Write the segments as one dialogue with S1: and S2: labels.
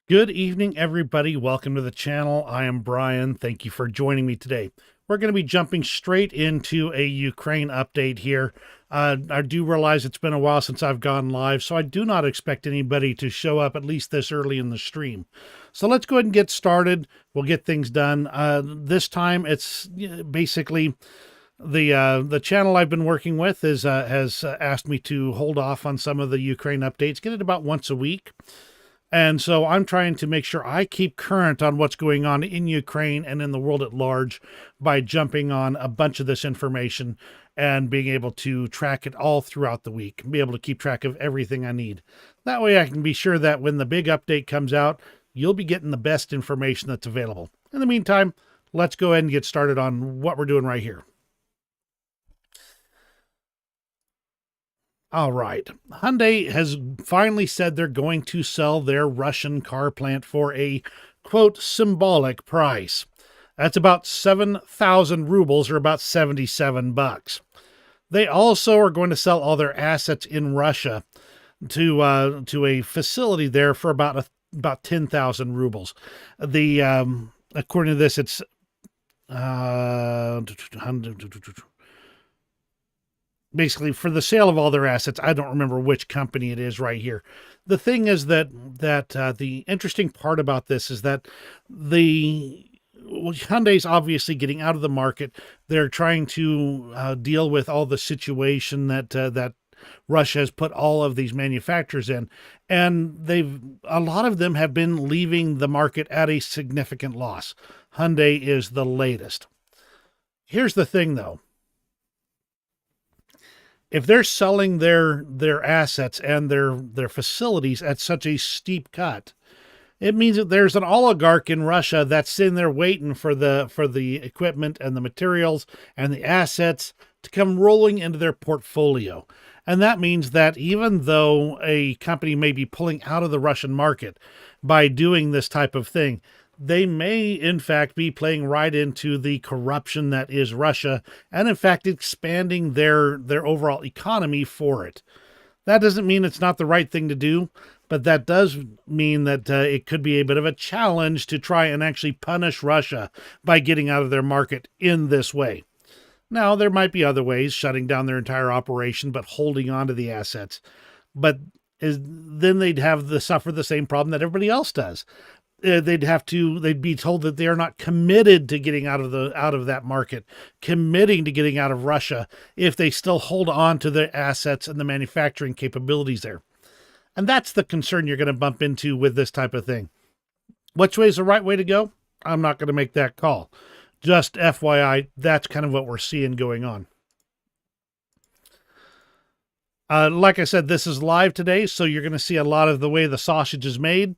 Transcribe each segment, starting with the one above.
S1: Good evening, everybody. Welcome to the channel. I am Brian. Thank you for joining me today. We're going to be jumping straight into a Ukraine update here. I do realize it's been a while since I've gone live, so I do not expect anybody to show up at least this early in the stream. So let's go ahead and get started. We'll get things done. This time it's basically the channel I've been working with has asked me to hold off on some of the Ukraine updates, get it about once a week. And so I'm trying to make sure I keep current on what's going on in Ukraine and in the world at large by jumping on a bunch of this information and being able to track it all throughout the week, be able to keep track of everything I need. That way I can be sure that when the big update comes out, you'll be getting the best information that's available. In the meantime, let's go ahead and get started on what we're doing right here. All right. Hyundai has finally said they're going to sell their Russian car plant for a, quote, symbolic price. That's about 7,000 rubles, or about 77 bucks. They also are going to sell all their assets in Russia to a facility there for about 10,000 rubles. The according to this, it's basically for the sale of all their assets. I don't remember which company it is right here. The thing is that the interesting part about this is that Hyundai's obviously getting out of the market. They're trying to deal with all the situation that Russia has put all of these manufacturers in, and a lot of them have been leaving the market at a significant loss. Hyundai is the latest. Here's the thing, though. If they're selling their assets and their facilities at such a steep cut, it means that there's an oligarch in Russia that's sitting there waiting for the equipment and the materials and the assets to come rolling into their portfolio. And that means that even though a company may be pulling out of the Russian market by doing this type of thing, they may, in fact, be playing right into the corruption that is Russia and, in fact, expanding their overall economy for it. That doesn't mean it's not the right thing to do, but that does mean that it could be a bit of a challenge to try and actually punish Russia by getting out of their market in this way. Now, there might be other ways, shutting down their entire operation, but holding on to the assets. But then they'd suffer the same problem that everybody else does. They'd be told that they are not committed to getting out of that market, committing to getting out of Russia if they still hold on to the assets and the manufacturing capabilities there. And that's the concern you're going to bump into with this type of thing. Which way is the right way to go? I'm not going to make that call. Just FYI, that's kind of what we're seeing going on. Like I said, this is live today, so you're going to see a lot of the way the sausage is made.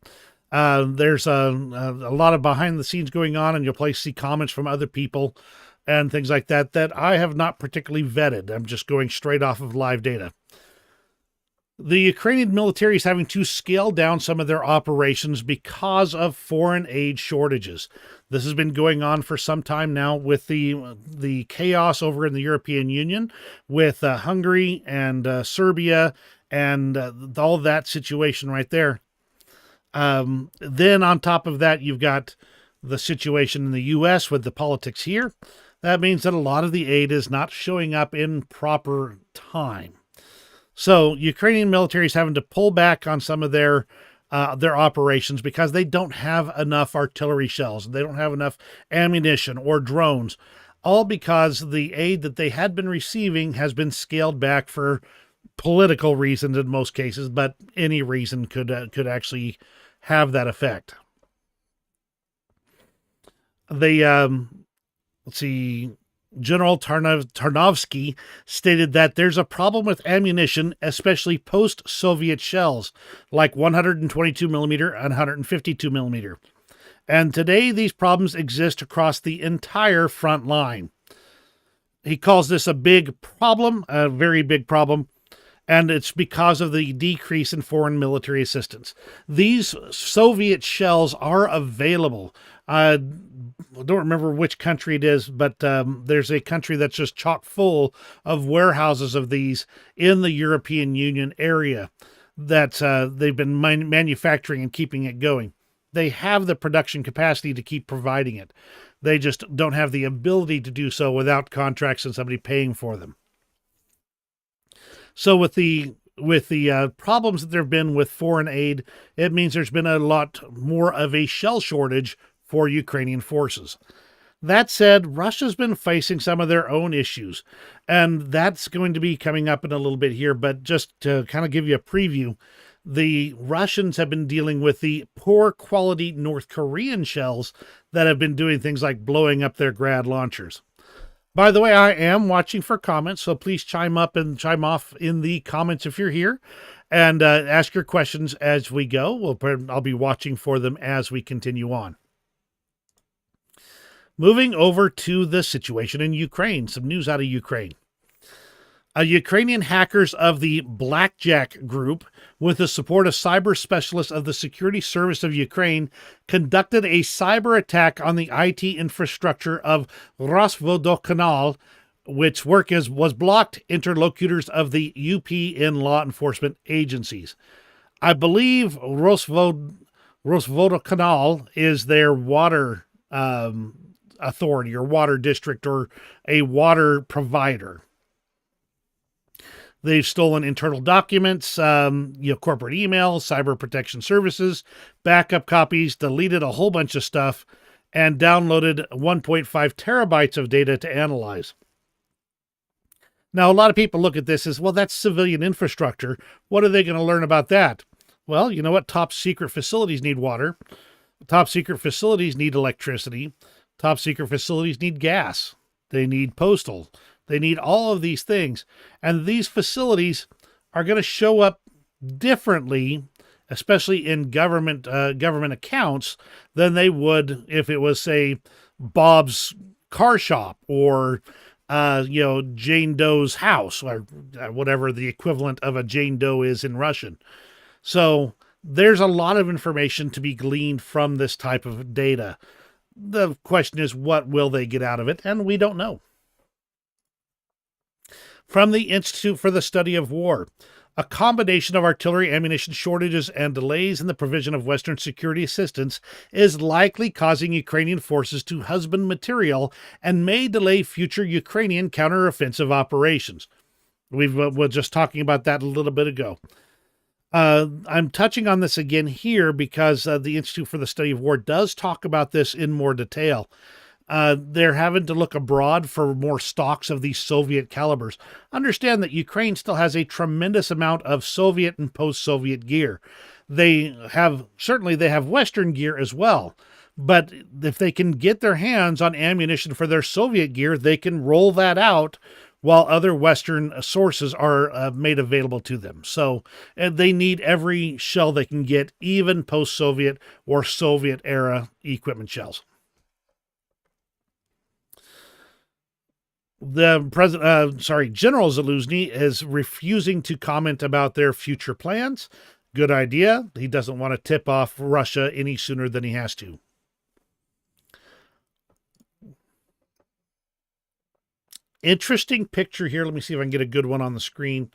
S1: There's a lot of behind the scenes going on, and you'll probably see comments from other people and things like that I have not particularly vetted. I'm just going straight off of live data. The Ukrainian military is having to scale down some of their operations because of foreign aid shortages. This has been going on for some time now with the chaos over in the European Union with Hungary and Serbia and all that situation right there. Then on top of that, you've got the situation in the U.S. with the politics here. That means that a lot of the aid is not showing up in proper time. So Ukrainian military is having to pull back on some of their operations because they don't have enough artillery shells. They don't have enough ammunition or drones, all because the aid that they had been receiving has been scaled back for political reasons in most cases, but any reason could actually have that effect. Let's see, General Tarnovsky stated that there's a problem with ammunition, especially post-Soviet shells, like 122 millimeter and 152 millimeter. And today, these problems exist across the entire front line. He calls this a big problem, a very big problem, and it's because of the decrease in foreign military assistance. These Soviet shells are available. I don't remember which country it is, but there's a country that's just chock full of warehouses of these in the European Union area that they've been manufacturing and keeping it going. They have the production capacity to keep providing it. They just don't have the ability to do so without contracts and somebody paying for them. So with the problems that there have been with foreign aid, it means there's been a lot more of a shell shortage for Ukrainian forces. That said, Russia's been facing some of their own issues, and that's going to be coming up in a little bit here. But just to kind of give you a preview, the Russians have been dealing with the poor quality North Korean shells that have been doing things like blowing up their Grad launchers. By the way, I am watching for comments, so please chime up and chime off in the comments if you're here, and ask your questions as we go. I'll be watching for them as we continue on. Moving over to the situation in Ukraine, some news out of Ukraine. Ukrainian hackers of the Blackjack Group, with the support of cyber specialists of the Security Service of Ukraine, conducted a cyber attack on the IT infrastructure of Rosvodokanal, which was blocked interlocutors of the UP in law enforcement agencies. I believe Rosvodokanal is their water authority or water district or a water provider. They've stolen internal documents, corporate emails, cyber protection services, backup copies, deleted a whole bunch of stuff, and downloaded 1.5 terabytes of data to analyze. Now, a lot of people look at this as, well, that's civilian infrastructure. What are they going to learn about that? Well, you know what? Top secret facilities need water. Top secret facilities need electricity. Top secret facilities need gas. They need postal. They need all of these things. And these facilities are going to show up differently, especially in government accounts, than they would if it was, say, Bob's car shop or, Jane Doe's house, or whatever the equivalent of a Jane Doe is in Russian. So there's a lot of information to be gleaned from this type of data. The question is, what will they get out of it? And we don't know. From the Institute for the Study of War, a combination of artillery ammunition shortages and delays in the provision of Western security assistance is likely causing Ukrainian forces to husband material and may delay future Ukrainian counteroffensive operations. We were just talking about that a little bit ago. I'm touching on this again here because the Institute for the Study of War does talk about this in more detail. They're having to look abroad for more stocks of these Soviet calibers. Understand that Ukraine still has a tremendous amount of Soviet and post-Soviet gear. They have Western gear as well. But if they can get their hands on ammunition for their Soviet gear, they can roll that out while other Western sources are made available to them. So they need every shell they can get, even post-Soviet or Soviet-era equipment shells. The General Zaluzny is refusing to comment about their future plans. Good idea. He doesn't want to tip off Russia any sooner than he has to. Interesting picture here. Let me see if I can get a good one on the screen.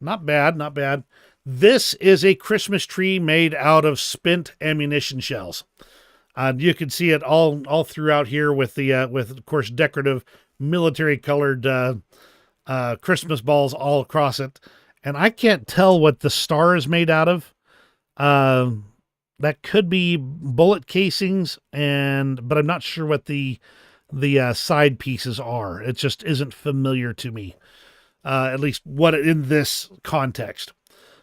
S1: Not bad, not bad. This is a Christmas tree made out of spent ammunition shells. You can see it all throughout here with of course, decorative military colored Christmas balls all across it. And I can't tell what the star is made out of. That could be bullet casings, but I'm not sure what the side pieces are. It just isn't familiar to me, at least what in this context.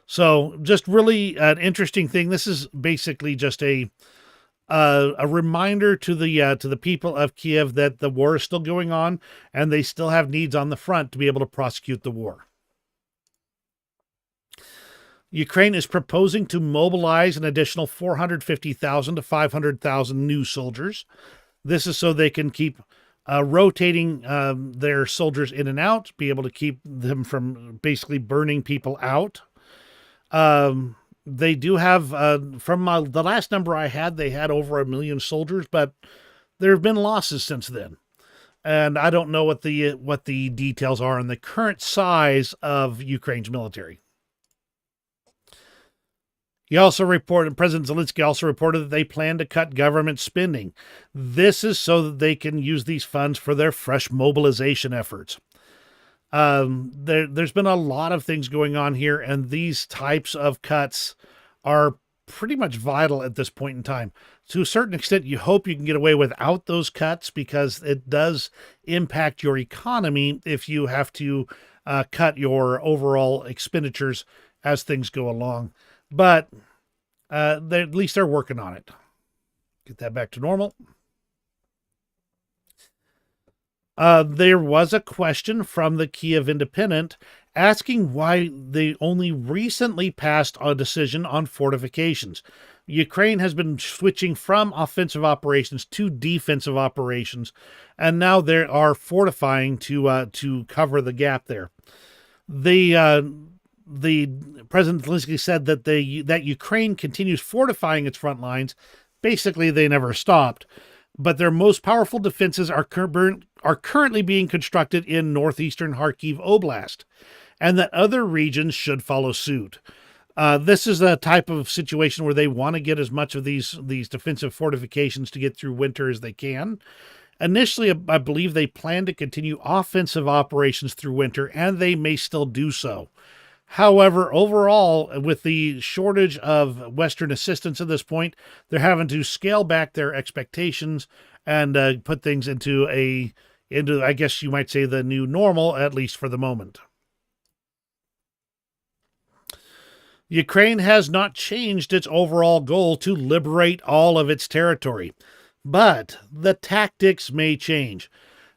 S1: So just really an interesting thing. This is basically just a reminder to the people of Kiev that the war is still going on and they still have needs on the front to be able to prosecute the war. Ukraine is proposing to mobilize an additional 450,000 to 500,000 new soldiers. This is so they can keep rotating their soldiers in and out, be able to keep them from basically burning people out. They do have, from the last number I had, they had over 1 million soldiers, but there have been losses since then. And I don't know what the details are on the current size of Ukraine's military. President Zelensky also reported that they plan to cut government spending. This is so that they can use these funds for their fresh mobilization efforts. There's been a lot of things going on here, and these types of cuts are pretty much vital at this point in time. To a certain extent, you hope you can get away without those cuts because it does impact your economy if you have to cut your overall expenditures as things go along. But at least they're working on it. Get that back to normal. There was a question from the Kiev Independent asking why they only recently passed a decision on fortifications. Ukraine has been switching from offensive operations to defensive operations, and now they are fortifying to cover the gap there. The President Zelensky said that Ukraine continues fortifying its front lines. Basically, they never stopped, but their most powerful defenses are currently being constructed in northeastern Kharkiv Oblast, and that other regions should follow suit. This is a type of situation where they want to get as much of these defensive fortifications to get through winter as they can. Initially, I believe they plan to continue offensive operations through winter, and they may still do so. However, overall, with the shortage of Western assistance at this point, they're having to scale back their expectations and put things into I guess you might say, the new normal, at least for the moment. Ukraine has not changed its overall goal to liberate all of its territory, but the tactics may change.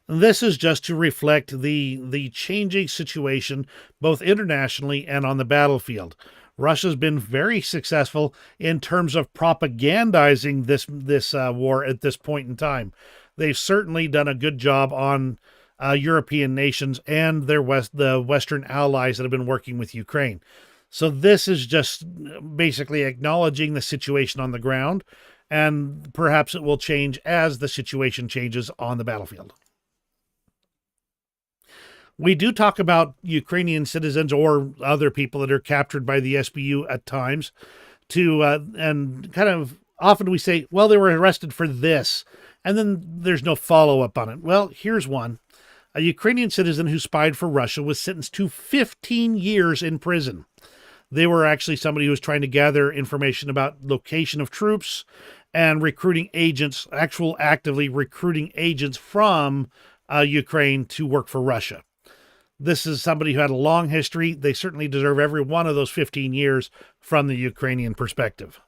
S1: This is just to reflect the changing situation, both internationally and on the battlefield. Russia's been very successful in terms of propagandizing this war at this point in time. They've certainly done a good job on European nations and the Western allies that have been working with Ukraine. So this is just basically acknowledging the situation on the ground, and perhaps it will change as the situation changes on the battlefield. We do talk about Ukrainian citizens or other people that are captured by the SBU at times and kind of often we say, well, they were arrested for this, and then there's no follow-up on it. Well, here's one. A Ukrainian citizen who spied for Russia was sentenced to 15 years in prison. They were actually somebody who was trying to gather information about location of troops and recruiting agents, actively recruiting agents from Ukraine to work for Russia. This is somebody who had a long history. They certainly deserve every one of those 15 years from the Ukrainian perspective.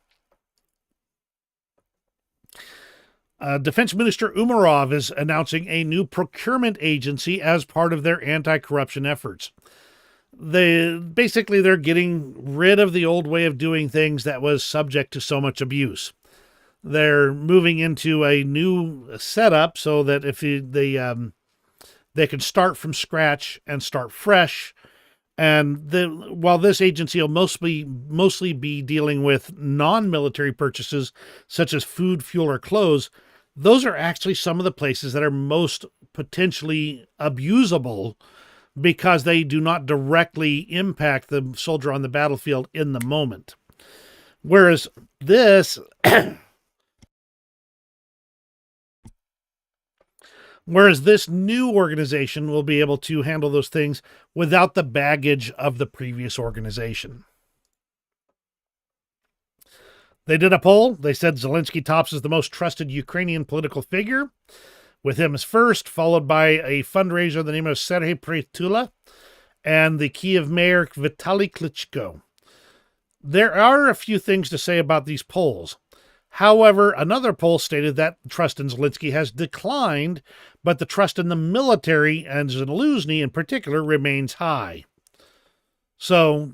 S1: Defense Minister Umerov is announcing a new procurement agency as part of their anti-corruption efforts. They're getting rid of the old way of doing things that was subject to so much abuse. They're moving into a new setup so that if they can start from scratch and start fresh. And while this agency will mostly be dealing with non-military purchases such as food, fuel, or clothes, those are actually some of the places that are most potentially abusable because they do not directly impact the soldier on the battlefield in the moment. Whereas this new organization will be able to handle those things without the baggage of the previous organization. They did a poll. They said Zelensky tops as the most trusted Ukrainian political figure, with him as first, followed by a fundraiser in the name of Serhiy Prytula and the Kiev mayor Vitaly Klitschko. There are a few things to say about these polls. However, another poll stated that trust in Zelensky has declined, but the trust in the military, and Zaluzhny in particular, remains high. So,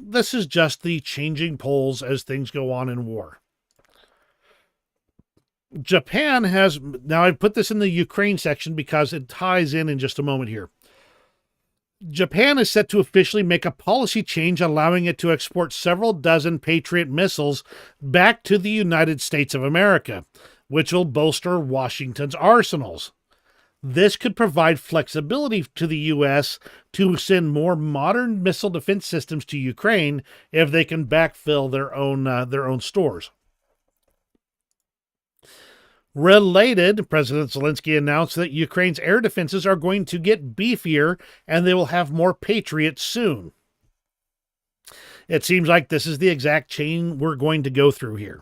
S1: this is just the changing polls as things go on in war. Japan has, now I put this in the Ukraine section because it ties in just a moment here. Japan is set to officially make a policy change allowing it to export several dozen Patriot missiles back to the United States of America, which will bolster Washington's arsenals. This could provide flexibility to the U.S. to send more modern missile defense systems to Ukraine if they can backfill their own stores. Related, President Zelensky announced that Ukraine's air defenses are going to get beefier and they will have more Patriots soon. It seems like this is the exact chain we're going to go through here.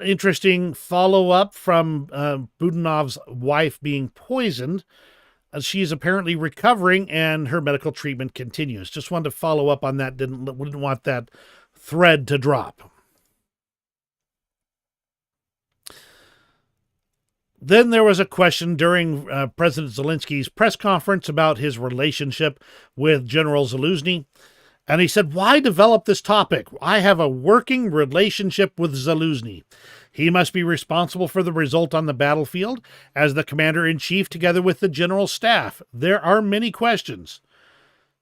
S1: Interesting follow-up from Budanov's wife being poisoned. She's apparently recovering and her medical treatment continues. Just wanted to follow up on that. Wouldn't want that thread to drop. Then there was a question during President Zelensky's press conference about his relationship with General Zaluzny. And he said, why develop this topic? I have a working relationship with Zaluzny. He must be responsible for the result on the battlefield as the commander-in-chief together with the general staff. There are many questions.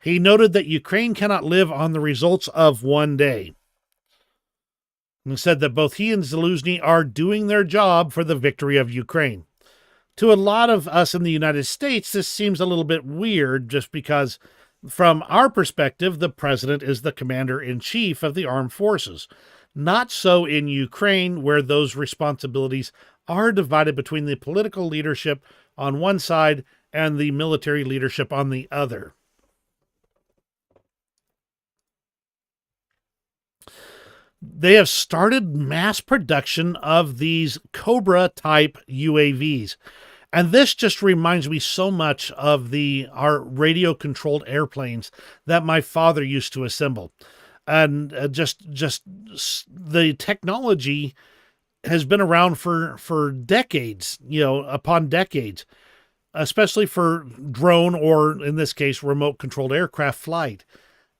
S1: He noted that Ukraine cannot live on the results of one day. And said that both he and Zaluzny are doing their job for the victory of Ukraine. To a lot of us in the United States, this seems a little bit weird just because from our perspective, the president is the commander-in-chief of the armed forces. Not so in Ukraine, where those responsibilities are divided between the political leadership on one side and the military leadership on the other. They have started mass production of these Cobra-type UAVs. And this just reminds me so much of our radio-controlled airplanes that my father used to assemble. And just the technology has been around for decades, upon decades, especially for drone or, in this case, remote-controlled aircraft flight.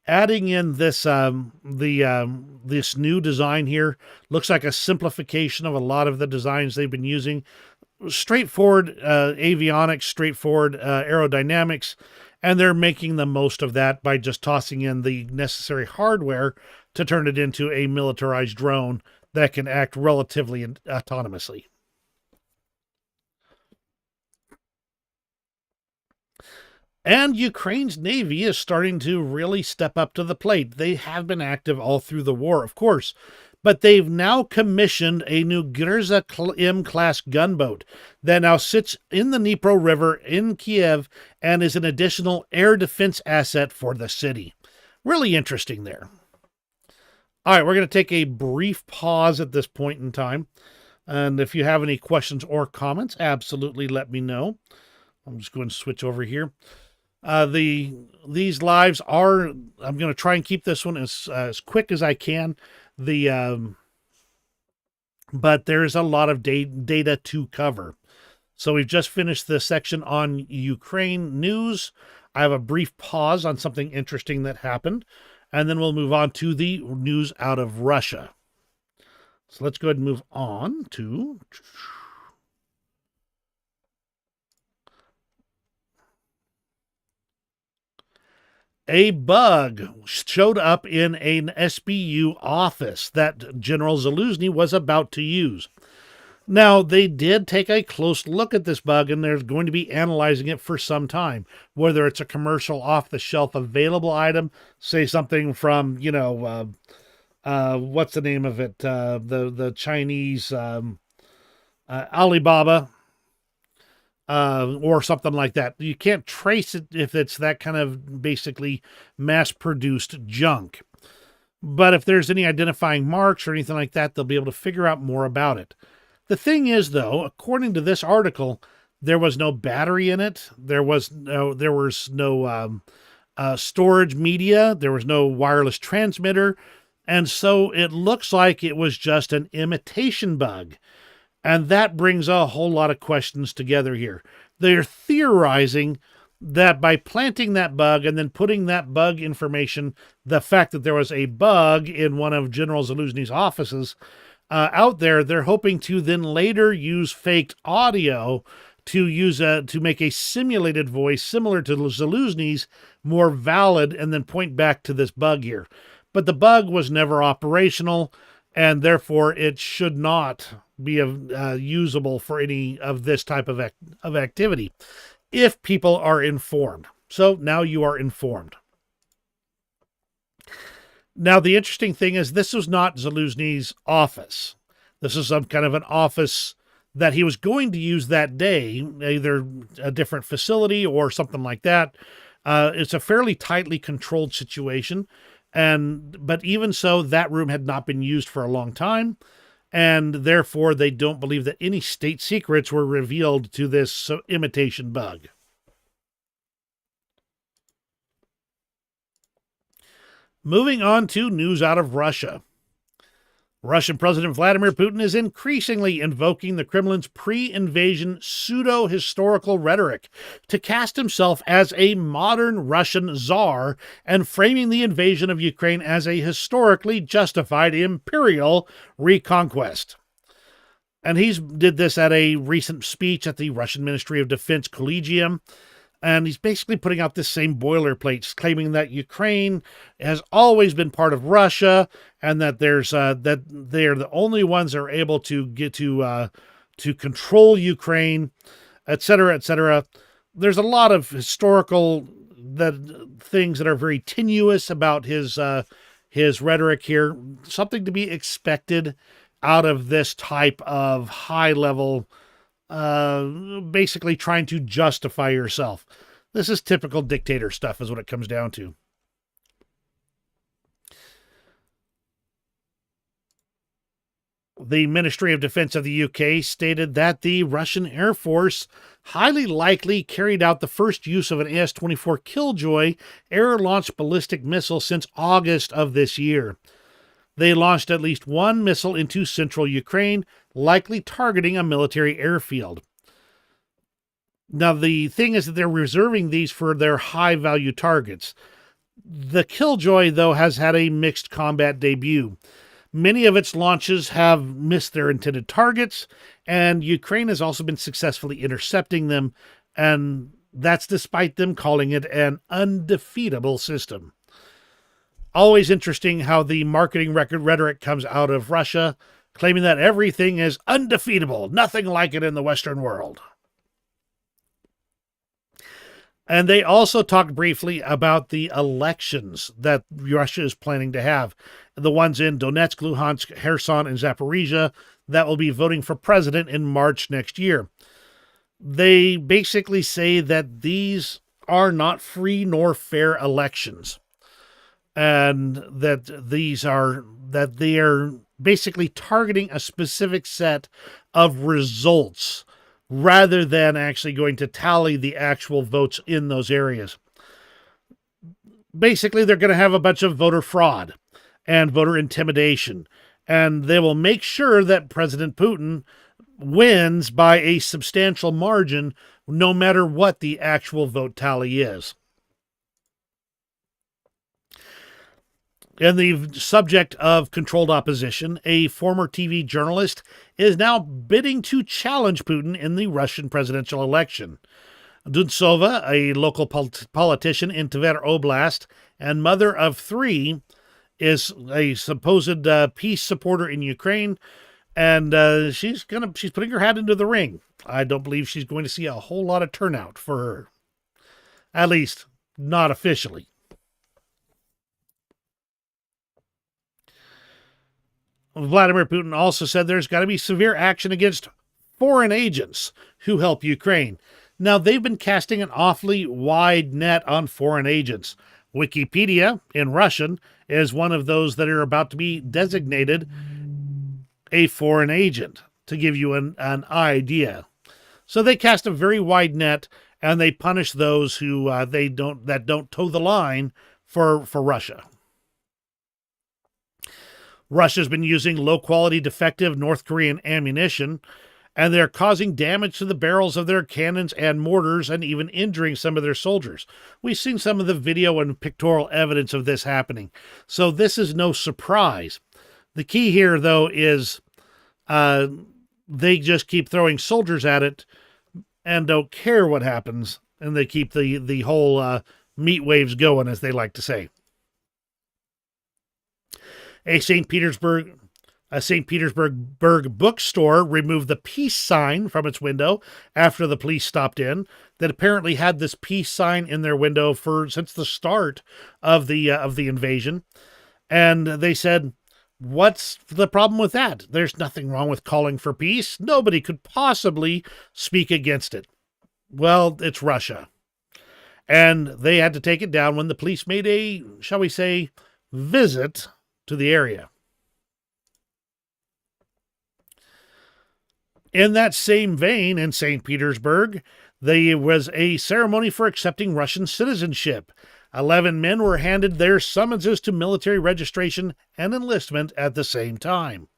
S1: Adding in this this new design here looks like a simplification of a lot of the designs they've been using. Straightforward avionics, straightforward aerodynamics, and they're making the most of that by just tossing in the necessary hardware to turn it into a militarized drone that can act relatively autonomously. And Ukraine's Navy is starting to really step up to the plate. They have been active all through the war, of course, but they've now commissioned a new Gyrza M-class gunboat that now sits in the Dnipro River in Kiev and is an additional air defense asset for the city. Really interesting there. All right, we're going to take a brief pause at this point in time. And if you have any questions or comments, absolutely let me know. I'm just going to switch over here. These lives are, I'm going to try and keep this one as quick as I can. But there's a lot of data to cover. So we've just finished the section on Ukraine news. I have a brief pause on something interesting that happened, and then we'll move on to the news out of Russia. So let's go ahead and move on to... A bug showed up in an SBU office that General Zaluzny was about to use. Now, they did take a close look at this bug, and they're going to be analyzing it for some time. Whether it's a commercial off-the-shelf available item, say something from, what's the name of it? The Chinese Alibaba. Or something like that. You can't trace it if it's that kind of basically mass-produced junk. But if there's any identifying marks or anything like that, they'll be able to figure out more about it. The thing is, though, according to this article, there was no battery in it. There was no storage media. There was no wireless transmitter. And so it looks like it was just an imitation bug. And that brings a whole lot of questions together here. They're theorizing that by planting that bug and then putting that bug information, the fact that there was a bug in one of General Zaluzny's offices out there, they're hoping to then later use faked audio to make a simulated voice similar to Zaluzny's more valid and then point back to this bug here. But the bug was never operational. and therefore it should not be usable for any of this type of activity if people are informed. So now you are informed. Now, the interesting thing is this was not Zaluzhny's office. This is some kind of an office that he was going to use that day, either a different facility or something like that. It's a fairly tightly controlled situation. But even so, that room had not been used for a long time. And therefore, they don't believe that any state secrets were revealed to this imitation bug. Moving on to news out of Russia. Russian President Vladimir Putin is increasingly invoking the Kremlin's pre-invasion pseudo-historical rhetoric to cast himself as a modern Russian czar and framing the invasion of Ukraine as a historically justified imperial reconquest. And he did this at a recent speech at the Russian Ministry of Defense Collegium. And he's basically putting out this same boilerplate, claiming that Ukraine has always been part of Russia, and that that they are the only ones that are able to get to control Ukraine, etc., etc. There's a lot of historical things that are very tenuous about his rhetoric here. Something to be expected out of this type of high level. Basically trying to justify yourself. This is typical dictator stuff is what it comes down to. The Ministry of Defense of the UK stated that the Russian Air Force highly likely carried out the first use of an AS-24 Killjoy air-launched ballistic missile since August of this year. They launched at least one missile into central Ukraine, likely targeting a military airfield. Now, the thing is that they're reserving these for their high-value targets. The Killjoy, though, has had a mixed combat debut. Many of its launches have missed their intended targets, and Ukraine has also been successfully intercepting them, and that's despite them calling it an undefeatable system. Always interesting how the marketing rhetoric comes out of Russia, claiming that everything is undefeatable, nothing like it in the Western world. And they also talked briefly about the elections that Russia is planning to have. The ones in Donetsk, Luhansk, Kherson, and Zaporizhia that will be voting for president in March next year. They basically say that these are not free nor fair elections. And that they are basically targeting a specific set of results rather than actually going to tally the actual votes in those areas. Basically, they're going to have a bunch of voter fraud and voter intimidation, and they will make sure that President Putin wins by a substantial margin no matter what the actual vote tally is. And the subject of controlled opposition, a former TV journalist, is now bidding to challenge Putin in the Russian presidential election. Duntsova, a local politician in Tver Oblast and mother of 3, is a supposed peace supporter in Ukraine, and she's putting her hat into the ring. I don't believe she's going to see a whole lot of turnout for her, at least not officially. Vladimir Putin also said there's got to be severe action against foreign agents who help Ukraine. Now, they've been casting an awfully wide net on foreign agents. Wikipedia, in Russian, is one of those that are about to be designated a foreign agent, to give you an idea. So they cast a very wide net, and they punish those who don't toe the line for Russia. Russia's been using low-quality defective North Korean ammunition, and they're causing damage to the barrels of their cannons and mortars and even injuring some of their soldiers. We've seen some of the video and pictorial evidence of this happening, so this is no surprise. The key here, though, is they just keep throwing soldiers at it and don't care what happens, and they keep the whole meat waves going, as they like to say. A St. Petersburg A St. Petersburg bookstore removed the peace sign from its window after the police stopped in. That apparently had this peace sign in their window since the start of the invasion, and they said, "What's the problem with that? There's nothing wrong with calling for peace. Nobody could possibly speak against it." Well, it's Russia, and they had to take it down when the police made a, shall we say, visit to the area. In that same vein, in St. Petersburg, there was a ceremony for accepting Russian citizenship. 11 men were handed their summonses to military registration and enlistment at the same time.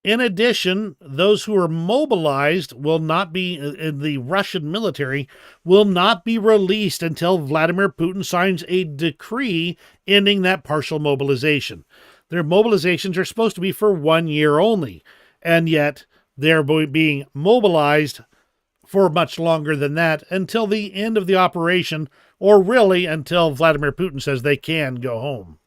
S1: In addition, those who are mobilized will not be in the Russian military will not be released until Vladimir Putin signs a decree ending that partial mobilization. Their mobilizations are supposed to be for 1 year only, and yet they're being mobilized for much longer than that until the end of the operation, or really until Vladimir Putin says they can go home.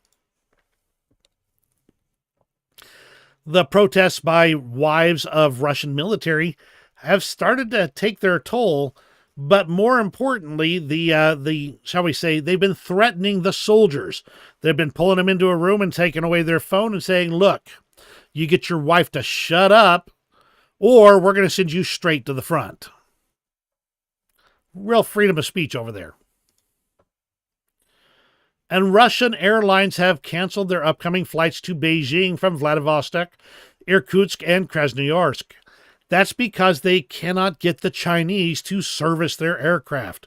S1: The protests by wives of Russian military have started to take their toll, but more importantly, the shall we say, they've been threatening the soldiers. They've been pulling them into a room and taking away their phone and saying, "Look, you get your wife to shut up, or we're going to send you straight to the front." Real freedom of speech over there. And Russian airlines have canceled their upcoming flights to Beijing from Vladivostok, Irkutsk, and Krasnoyarsk. That's because they cannot get the Chinese to service their aircraft.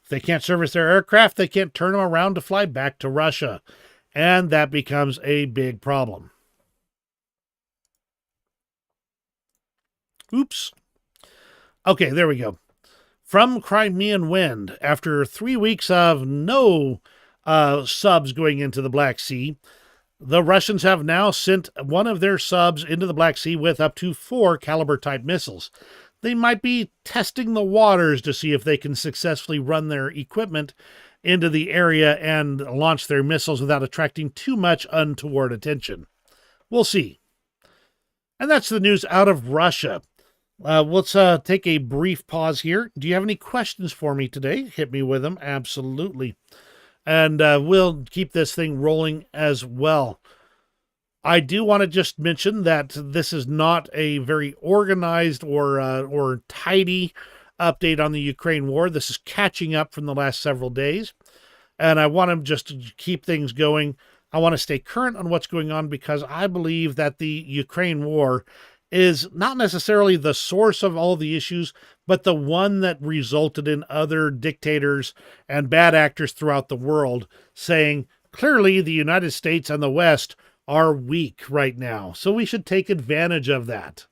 S1: If they can't service their aircraft, they can't turn them around to fly back to Russia. And that becomes a big problem. Oops. Okay, there we go. From Crimean Wind, after 3 weeks of no subs going into the Black Sea, the Russians have now sent one of their subs into the Black Sea with up to 4 Caliber-type missiles. They might be testing the waters to see if they can successfully run their equipment into the area and launch their missiles without attracting too much untoward attention. We'll see. And that's the news out of Russia. Let's take a brief pause here. Do you have any questions for me today? Hit me with them. Absolutely. And we'll keep this thing rolling as well. I do want to just mention that this is not a very organized or tidy update on the Ukraine war. This is catching up from the last several days. And I want to just keep things going. I want to stay current on what's going on because I believe that the Ukraine war is not necessarily the source of all the issues, but the one that resulted in other dictators and bad actors throughout the world saying, clearly the United States and the West are weak right now, so we should take advantage of that.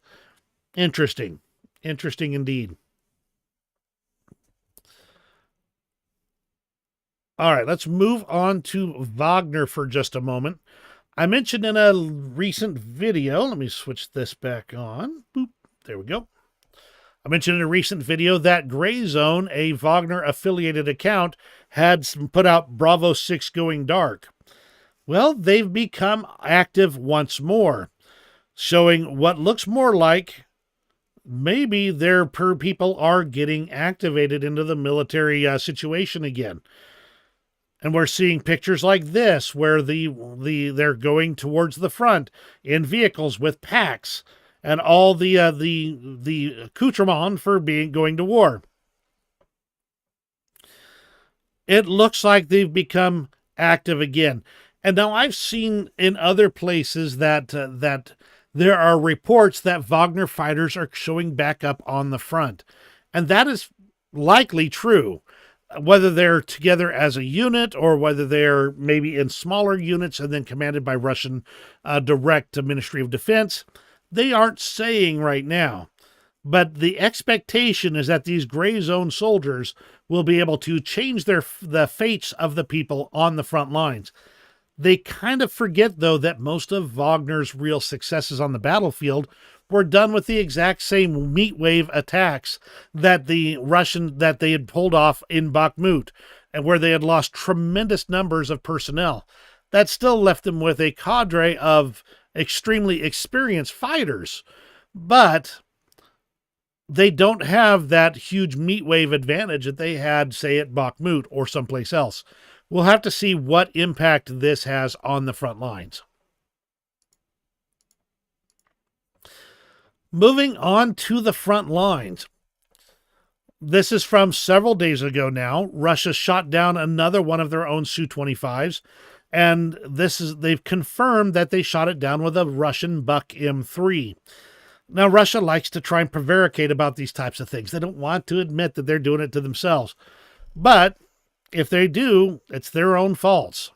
S1: Interesting. Interesting indeed. All right, let's move on to Wagner for just a moment. I mentioned in a recent video, let me switch this back on. Boop, there we go. I mentioned in a recent video that Gray Zone, a Wagner-affiliated account, had put out Bravo 6 Going Dark. Well, they've become active once more, showing what looks more like maybe their people are getting activated into the military situation again. And we're seeing pictures like this, where they're going towards the front in vehicles with packs and all the accoutrement for going to war. It looks like they've become active again. And now I've seen in other places that there are reports that Wagner fighters are showing back up on the front, and that is likely true. Whether they're together as a unit or whether they're maybe in smaller units and then commanded by Russian direct Ministry of Defense, they aren't saying right now. But the expectation is that these Gray Zone soldiers will be able to change the fates of the people on the front lines. They kind of forget, though, that most of Wagner's real successes on the battlefield were done with the exact same meat wave attacks that they had pulled off in Bakhmut, and where they had lost tremendous numbers of personnel. that still left them with a cadre of extremely experienced fighters. But they don't have that huge meat wave advantage that they had, say, at Bakhmut or someplace else. We'll have to see what impact this has on the front lines. Moving on to the front lines. This is from several days ago now. Russia shot down another one of their own Su-25s, and they've confirmed that they shot it down with a Russian Buk M3. Now, Russia likes to try and prevaricate about these types of things. They don't want to admit that they're doing it to themselves. But if they do, it's their own faults.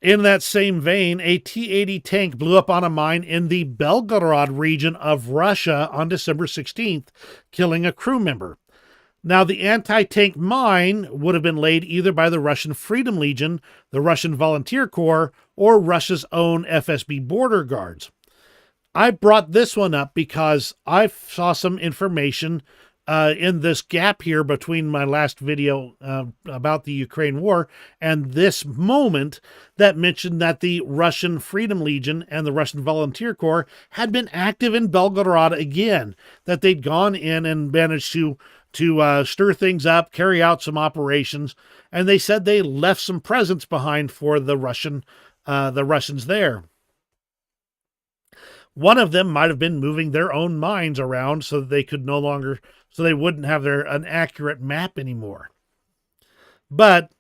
S1: In that same vein, a T-80 tank blew up on a mine in the Belgorod region of Russia on December 16th, killing a crew member. Now, the anti-tank mine would have been laid either by the Russian Freedom Legion, the Russian Volunteer Corps, or Russia's own FSB border guards. I brought this one up because I saw some information in this gap here between my last video about the Ukraine war and this moment that mentioned that the Russian Freedom Legion and the Russian Volunteer Corps had been active in Belgorod again, that they'd gone in and managed to stir things up, carry out some operations, and they said they left some presents behind for the Russians there. One of them might have been moving their own mines around so that they could so they wouldn't have an accurate map anymore. But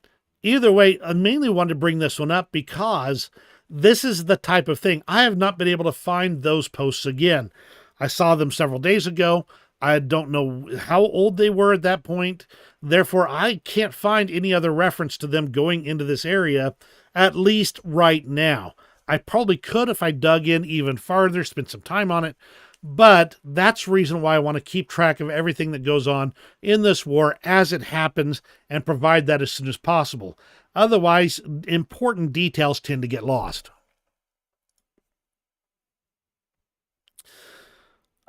S1: either way, I mainly wanted to bring this one up because this is the type of thing. I have not been able to find those posts again. I saw them several days ago. I don't know how old they were at that point. Therefore, I can't find any other reference to them going into this area, at least right now. I probably could if I dug in even farther, spent some time on it, but that's the reason why I want to keep track of everything that goes on in this war as it happens and provide that as soon as possible. Otherwise, important details tend to get lost.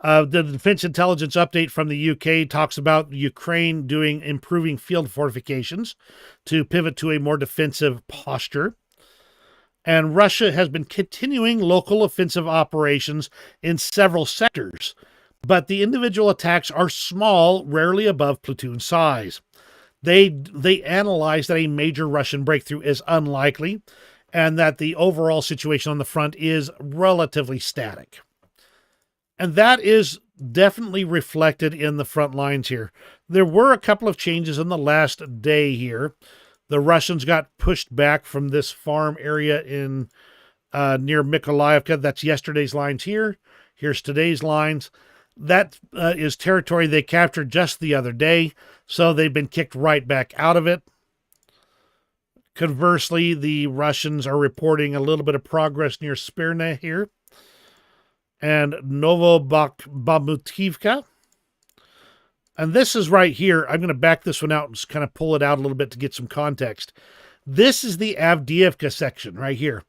S1: The Defense Intelligence update from the UK talks about Ukraine improving field fortifications to pivot to a more defensive posture. And Russia has been continuing local offensive operations in several sectors, but the individual attacks are small, rarely above platoon size. They analyze that a major Russian breakthrough is unlikely, and that the overall situation on the front is relatively static. And that is definitely reflected in the front lines here. There were a couple of changes in the last day here. The Russians got pushed back from this farm area in near Mykolaievka. That's yesterday's lines here. Here's today's lines. That is territory they captured just the other day, so they've been kicked right back out of it. Conversely, the Russians are reporting a little bit of progress near Spirne here and Novobakhmutivka. And this is right here. I'm going to back this one out and just kind of pull it out a little bit to get some context. This is the Avdiivka section right here.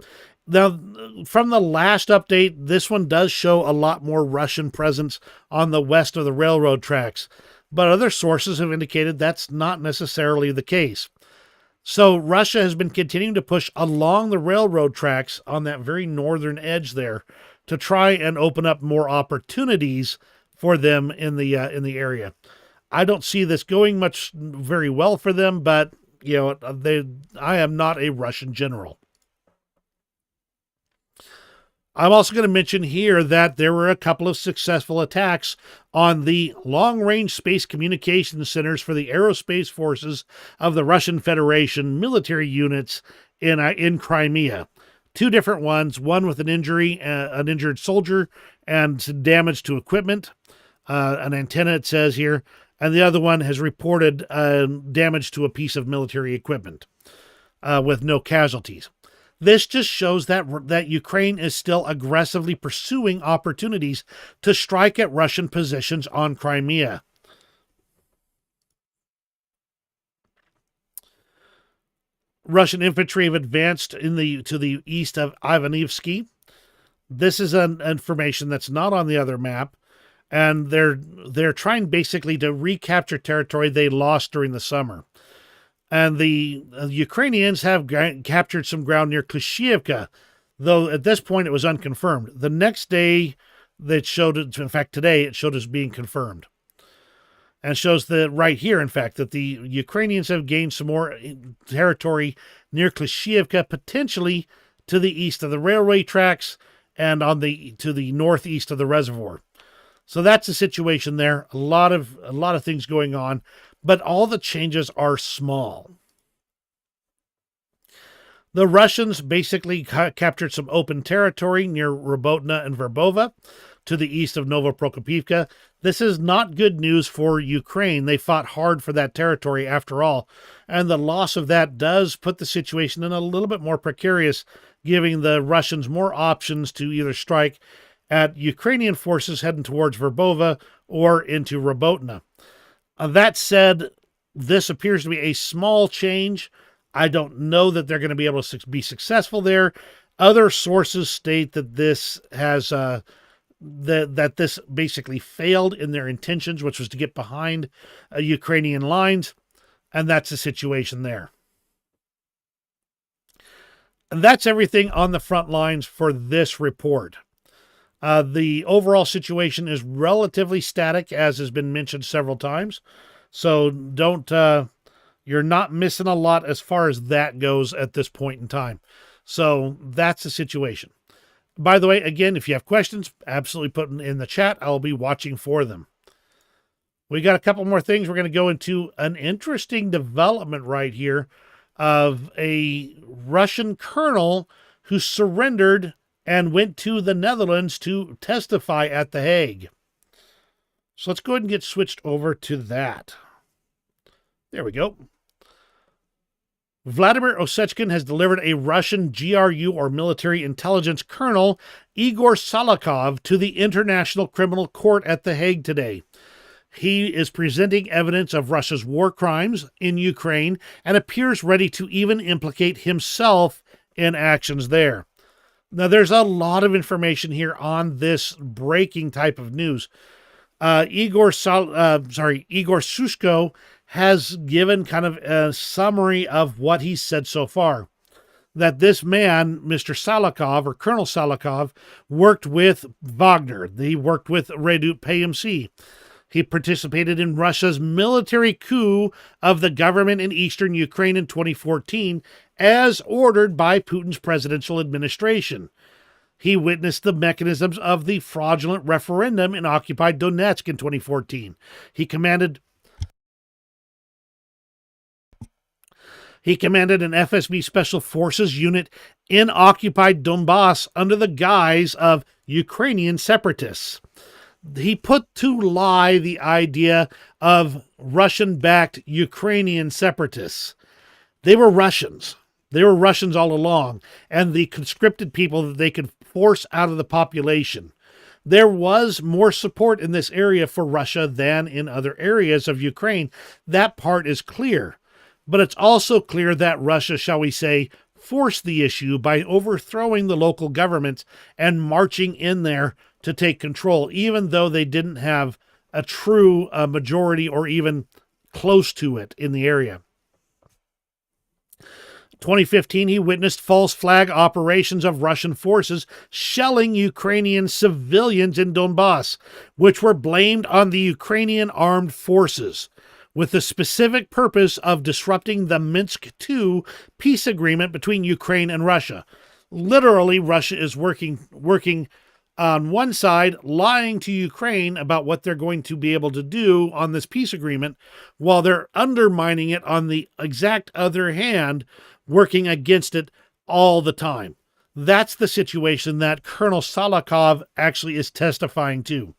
S1: Now, from the last update, this one does show a lot more Russian presence on the west of the railroad tracks, but other sources have indicated that's not necessarily the case. So Russia has been continuing to push along the railroad tracks on that very northern edge there to try and open up more opportunities for them in the area. I don't see this going very well for them, but I am not a Russian general. I'm also going to mention here that there were a couple of successful attacks on the long-range space communication centers for the aerospace forces of the Russian Federation military units in Crimea. Two different ones, one with an injured soldier and damage to equipment. An antenna, it says here, and the other one has reported damage to a piece of military equipment with no casualties. This just shows that Ukraine is still aggressively pursuing opportunities to strike at Russian positions on Crimea. Russian infantry have advanced to the east of Ivanivsky. This is an information that's not on the other map. And they're trying basically to recapture territory they lost during the summer. And the Ukrainians have captured some ground near Klishchiivka, though at this point it was unconfirmed. The next day, that showed it, in fact, today it showed as being confirmed. And shows that right here, in fact, that the Ukrainians have gained some more territory near Klishchiivka, potentially to the east of the railway tracks and to the northeast of the reservoir. So that's the situation there. A lot of things going on, but all the changes are small. The Russians basically captured some open territory near Robotna and Verbova to the east of Novoprokopivka. This is not good news for Ukraine. They fought hard for that territory after all, and the loss of that does put the situation in a little bit more precarious, giving the Russians more options to either strike at Ukrainian forces heading towards Verbova or into Robotna. That said, this appears to be a small change. I don't know that they're going to be able to be successful there. Other sources state that this has that this basically failed in their intentions, which was to get behind Ukrainian lines, and that's the situation there. And that's everything on the front lines for this report. The overall situation is relatively static, as has been mentioned several times. So you're not missing a lot as far as that goes at this point in time. So that's the situation. By the way, again, if you have questions, absolutely put them in the chat. I'll be watching for them. We got a couple more things. We're going to go into an interesting development right here of a Russian colonel who surrendered and went to the Netherlands to testify at The Hague. So let's go ahead and get switched over to that. There we go. Vladimir Osechkin has delivered a Russian GRU, or military intelligence colonel, Igor Salakov, to the International Criminal Court at The Hague today. He is presenting evidence of Russia's war crimes in Ukraine and appears ready to even implicate himself in actions there. Now, there's a lot of information here on this breaking type of news. Igor Sushko has given kind of a summary of what he's said so far. That this man, Mr. Salakov, or Colonel Salakov, worked with Wagner. He worked with Redut PMC. He participated in Russia's military coup of the government in eastern Ukraine in 2014, as ordered by Putin's presidential administration. He witnessed the mechanisms of the fraudulent referendum in occupied Donetsk in 2014. He commanded an FSB Special Forces unit in occupied Donbass under the guise of Ukrainian separatists. He put to lie the idea of Russian-backed Ukrainian separatists. They were Russians. They were Russians all along, and the conscripted people that they could force out of the population. There was more support in this area for Russia than in other areas of Ukraine. That part is clear. But it's also clear that Russia, shall we say, forced the issue by overthrowing the local governments and marching in there to take control, even though they didn't have a true majority or even close to it in the area. 2015, he witnessed false flag operations of Russian forces shelling Ukrainian civilians in Donbass, which were blamed on the Ukrainian armed forces, with the specific purpose of disrupting the Minsk II peace agreement between Ukraine and Russia. Literally, Russia is working on one side, lying to Ukraine about what they're going to be able to do on this peace agreement, while they're undermining it on the exact other hand, working against it all the time. That's the situation that Colonel Salakov actually is testifying to.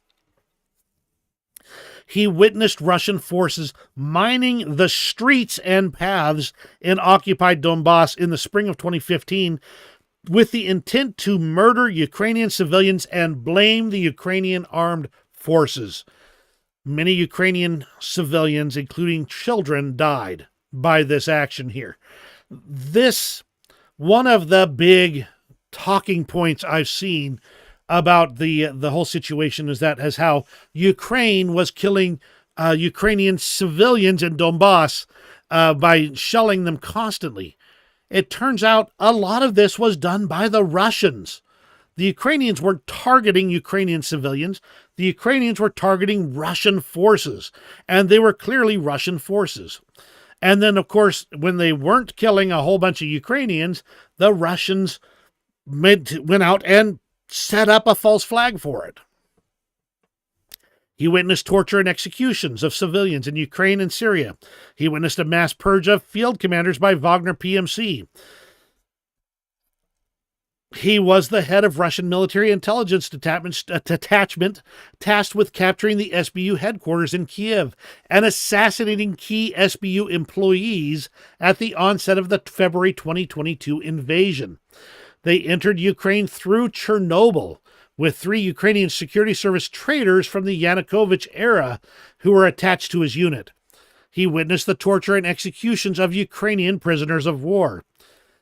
S1: He witnessed Russian forces mining the streets and paths in occupied Donbass in the spring of 2015 with the intent to murder Ukrainian civilians and blame the Ukrainian armed forces. Many Ukrainian civilians, including children, died by this action here. This, one of the big talking points I've seen about the whole situation is how Ukraine was killing Ukrainian civilians in Donbass. by shelling them constantly. It turns out a lot of this was done by the Russians. The Ukrainians were targeting Ukrainian civilians. The Ukrainians were targeting Russian forces, and they were clearly Russian forces. And then, of course, when they weren't killing a whole bunch of Ukrainians, the Russians went out and set up a false flag for it. He witnessed torture and executions of civilians in Ukraine and Syria. He witnessed a mass purge of field commanders by Wagner PMC. He was the head of Russian military intelligence detachment tasked with capturing the SBU headquarters in Kiev and assassinating key SBU employees at the onset of the February 2022 invasion. They entered Ukraine through Chernobyl, with 3 Ukrainian security service traitors from the Yanukovych era who were attached to his unit. He witnessed the torture and executions of Ukrainian prisoners of war.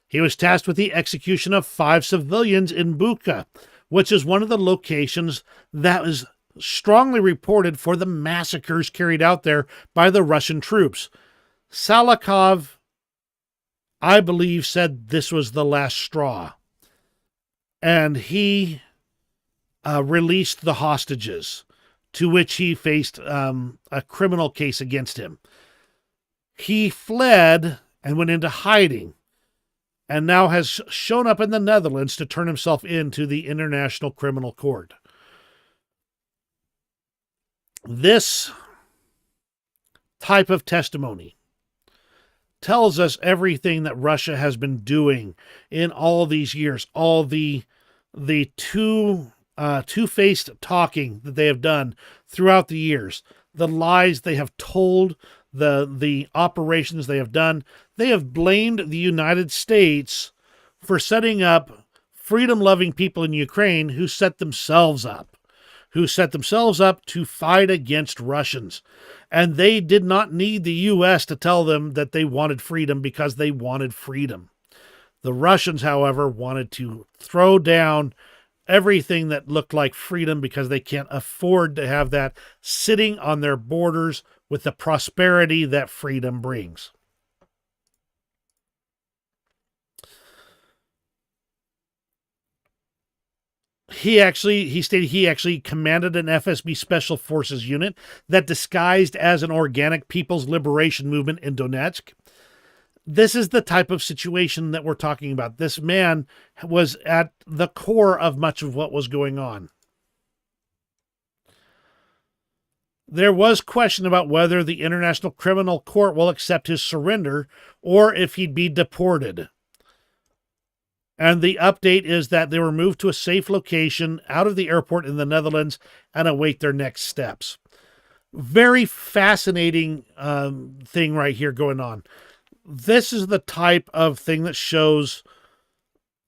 S1: He was tasked with the execution of 5 civilians in Bucha, which is one of the locations that was strongly reported for the massacres carried out there by the Russian troops. Salakov, I believe, said this was the last straw. And he released the hostages, to which he faced a criminal case against him. He fled and went into hiding, and now has shown up in the Netherlands to turn himself into the International Criminal Court. This type of testimony tells us everything that Russia has been doing in all these years, all the two-faced talking that they have done throughout the years, the lies they have told, the operations they have done. They have blamed the United States for setting up freedom-loving people in Ukraine who set themselves up to fight against Russians. And they did not need the U.S. to tell them that they wanted freedom because they wanted freedom. The Russians, however, wanted to throw down everything that looked like freedom because they can't afford to have that sitting on their borders with the prosperity that freedom brings. He stated he actually commanded an FSB Special Forces unit that disguised as an organic People's Liberation Movement in Donetsk. This is the type of situation that we're talking about. This man was at the core of much of what was going on. There was question about whether the International Criminal Court will accept his surrender or if he'd be deported. And the update is that they were moved to a safe location out of the airport in the Netherlands and await their next steps. Very fascinating thing right here going on. This is the type of thing that shows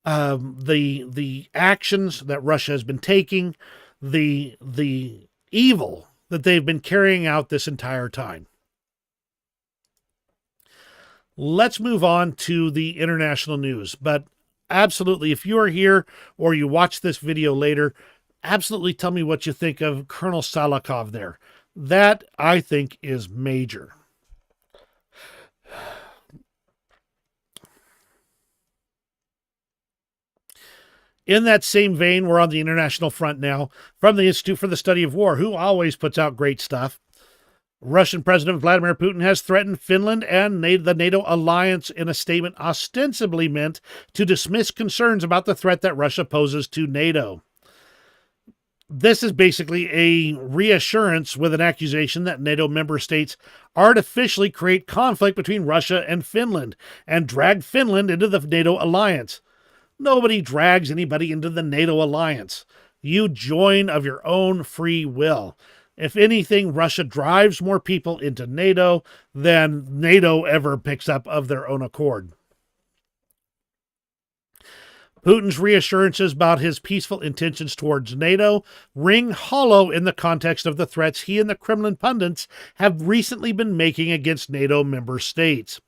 S1: the actions that Russia has been taking, the evil that they've been carrying out this entire time. Let's move on to the international news. But absolutely, if you are here or you watch this video later, absolutely tell me what you think of Colonel Salakov there. That, I think, is major. In that same vein, we're on the international front now from the Institute for the Study of War, who always puts out great stuff. Russian President Vladimir Putin has threatened Finland and the NATO alliance in a statement ostensibly meant to dismiss concerns about the threat that Russia poses to NATO. This is basically a reassurance with an accusation that NATO member states artificially create conflict between Russia and Finland and drag Finland into the NATO alliance. Nobody drags anybody into the NATO alliance. You join of your own free will. If anything, Russia drives more people into NATO than NATO ever picks up of their own accord. Putin's reassurances about his peaceful intentions towards NATO ring hollow in the context of the threats he and the Kremlin pundits have recently been making against NATO member states.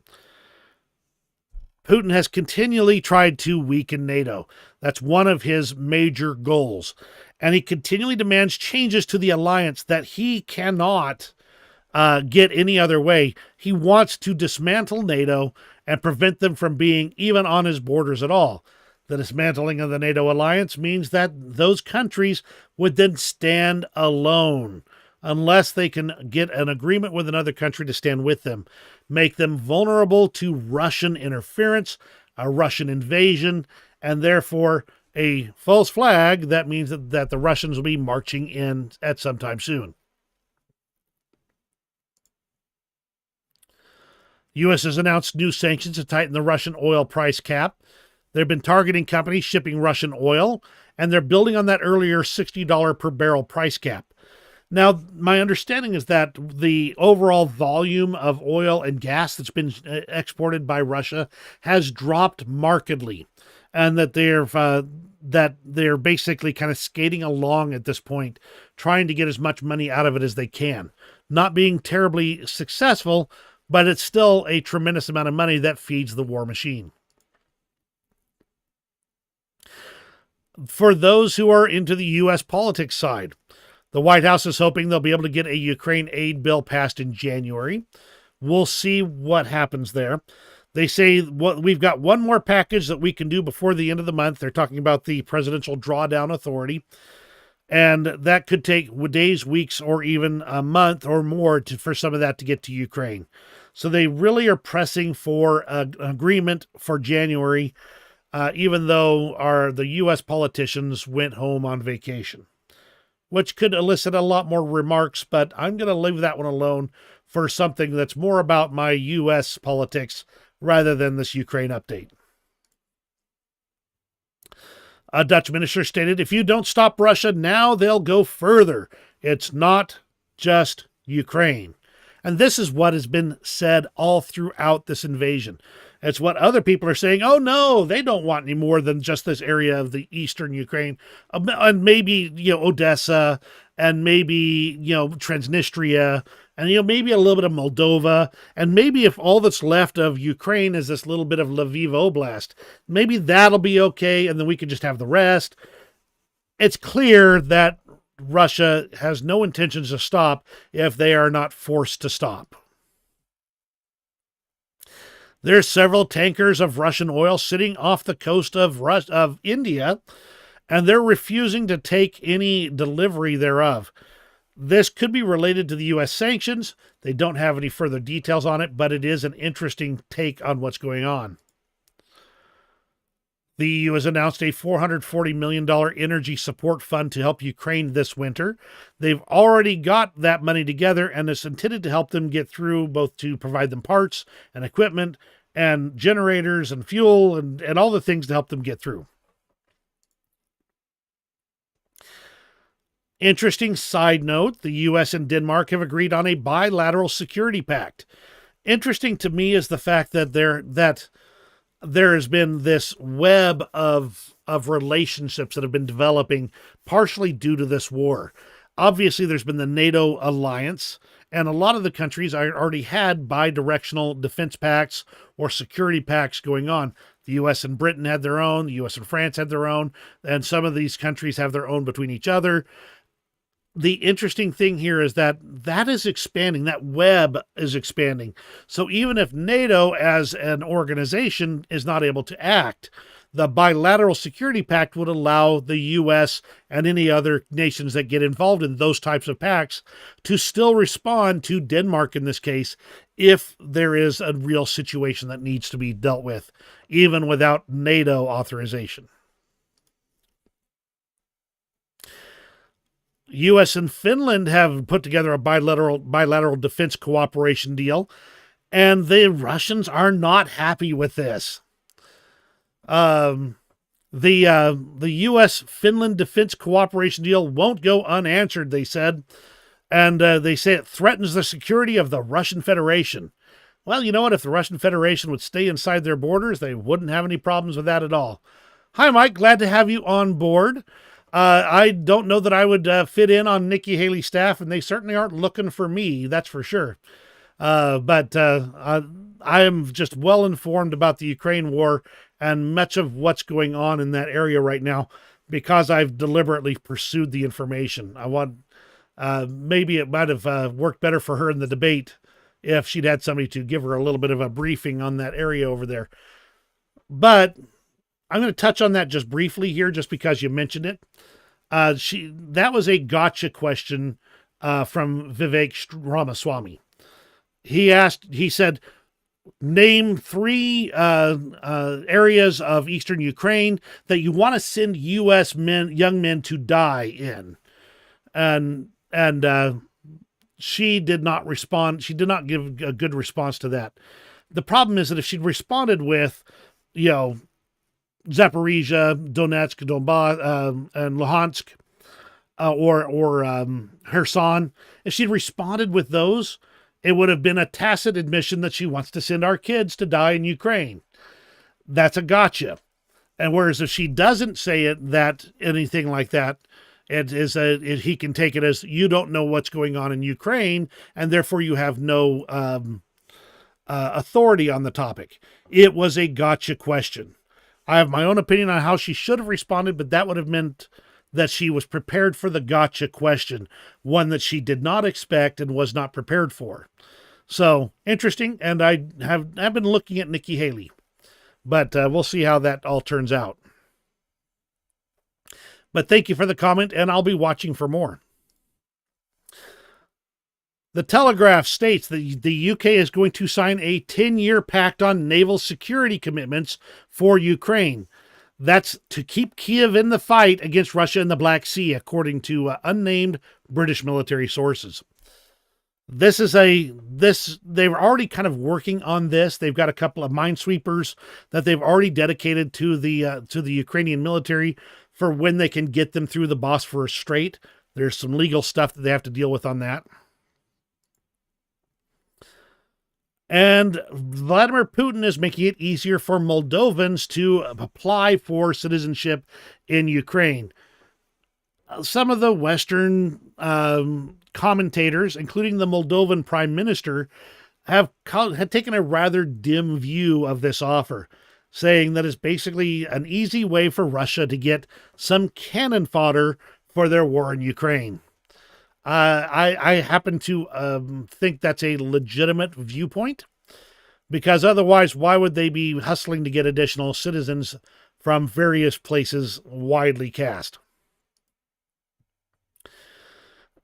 S1: Putin has continually tried to weaken NATO. That's one of his major goals. And he continually demands changes to the alliance that he cannot get any other way. He wants to dismantle NATO and prevent them from being even on his borders at all. The dismantling of the NATO alliance means that those countries would then stand alone unless they can get an agreement with another country to stand with them, make them vulnerable to Russian interference, a Russian invasion, and therefore a false flag that means that the Russians will be marching in at some time soon. U.S. has announced new sanctions to tighten the Russian oil price cap. They've been targeting companies shipping Russian oil, and they're building on that earlier $60 per barrel price cap. Now, my understanding is that the overall volume of oil and gas that's been exported by Russia has dropped markedly, and that they're basically kind of skating along at this point, trying to get as much money out of it as they can. Not being terribly successful, but it's still a tremendous amount of money that feeds the war machine. For those who are into the U.S. politics side, the White House is hoping they'll be able to get a Ukraine aid bill passed in January. We'll see what happens there. They say we've got one more package that we can do before the end of the month. They're talking about the Presidential Drawdown Authority. And that could take days, weeks, or even a month or more for some of that to get to Ukraine. So they really are pressing for an agreement for January, even though the U.S. politicians went home on vacation, which could elicit a lot more remarks, but I'm going to leave that one alone for something that's more about my U.S. politics rather than this Ukraine update. A Dutch minister stated, if you don't stop Russia now, they'll go further. It's not just Ukraine. And this is what has been said all throughout this invasion. It's what other people are saying. Oh, no, they don't want any more than just this area of the eastern Ukraine. And maybe, Odessa, and maybe, Transnistria, and, maybe a little bit of Moldova. And maybe if all that's left of Ukraine is this little bit of Lviv Oblast, maybe that'll be okay, and then we can just have the rest. It's clear that Russia has no intentions to stop if they are not forced to stop. There's several tankers of Russian oil sitting off the coast of India, and they're refusing to take any delivery thereof. This could be related to the U.S. sanctions. They don't have any further details on it, but it is an interesting take on what's going on. The EU has announced a $440 million energy support fund to help Ukraine this winter. They've already got that money together, and it's intended to help them get through, both to provide them parts and equipment and generators and fuel and all the things to help them get through. Interesting side note, the U.S. and Denmark have agreed on a bilateral security pact. Interesting to me is the fact that there has been this web of relationships that have been developing partially due to this war. Obviously, there's been the NATO alliance, and a lot of the countries already had bi-directional defense pacts or security pacts going on. The U.S. and Britain had their own, the U.S. and France had their own, and some of these countries have their own between each other. The interesting thing here is that is expanding. That web is expanding. So even if NATO as an organization is not able to act, the bilateral security pact would allow the U.S. and any other nations that get involved in those types of pacts to still respond to Denmark in this case if there is a real situation that needs to be dealt with, even without NATO authorization. U.S. and Finland have put together a bilateral defense cooperation deal, and the Russians are not happy with this. The U.S.-Finland defense cooperation deal won't go unanswered, they said, and they say it threatens the security of the Russian Federation. Well, you know what? If the Russian Federation would stay inside their borders, they wouldn't have any problems with that at all. Hi, Mike. Glad to have you on board. I don't know that I would fit in on Nikki Haley's staff, and they certainly aren't looking for me, that's for sure. But I am just well informed about the Ukraine war and much of what's going on in that area right now because I've deliberately pursued the information. Maybe it might have worked better for her in the debate if she'd had somebody to give her a little bit of a briefing on that area over there. But I'm going to touch on that just briefly here, just because you mentioned it. That was a gotcha question from Vivek Ramaswamy. He said, name 3 areas of eastern Ukraine that you want to send U.S. young men to die in. And she did not respond. She did not give a good response to that. The problem is that if she'd responded with, Zaporizhia, Donetsk, Donbass, and Luhansk, or Kherson, if she'd responded with those, it would have been a tacit admission that she wants to send our kids to die in Ukraine. That's a gotcha. And whereas if she doesn't say it, anything like that, he can take it as you don't know what's going on in Ukraine, and therefore you have no authority on the topic. It was a gotcha question. I have my own opinion on how she should have responded, but that would have meant that she was prepared for the gotcha question, one that she did not expect and was not prepared for. So, interesting, and I've been looking at Nikki Haley, but we'll see how that all turns out. But thank you for the comment, and I'll be watching for more. The Telegraph states that the UK is going to sign a 10-year pact on naval security commitments for Ukraine. That's to keep Kiev in the fight against Russia in the Black Sea, according to unnamed British military sources. They're already kind of working on this. They've got a couple of minesweepers that they've already dedicated to the Ukrainian military for when they can get them through the Bosphorus Strait. There's some legal stuff that they have to deal with on that. And Vladimir Putin is making it easier for Moldovans to apply for citizenship in Ukraine. Some of the Western commentators, including the Moldovan Prime Minister, have taken a rather dim view of this offer, saying that it's basically an easy way for Russia to get some cannon fodder for their war in Ukraine. I happen to think that's a legitimate viewpoint, because otherwise, why would they be hustling to get additional citizens from various places widely cast?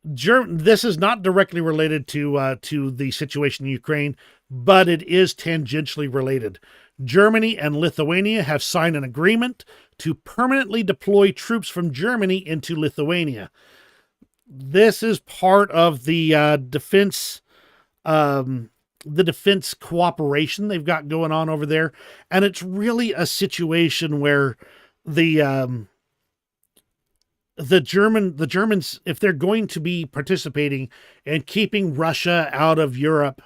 S1: This is not directly related to the situation in Ukraine, but it is tangentially related. Germany and Lithuania have signed an agreement to permanently deploy troops from Germany into Lithuania. This is part of the defense cooperation they've got going on over there, and it's really a situation where the Germans, if they're going to be participating in keeping Russia out of Europe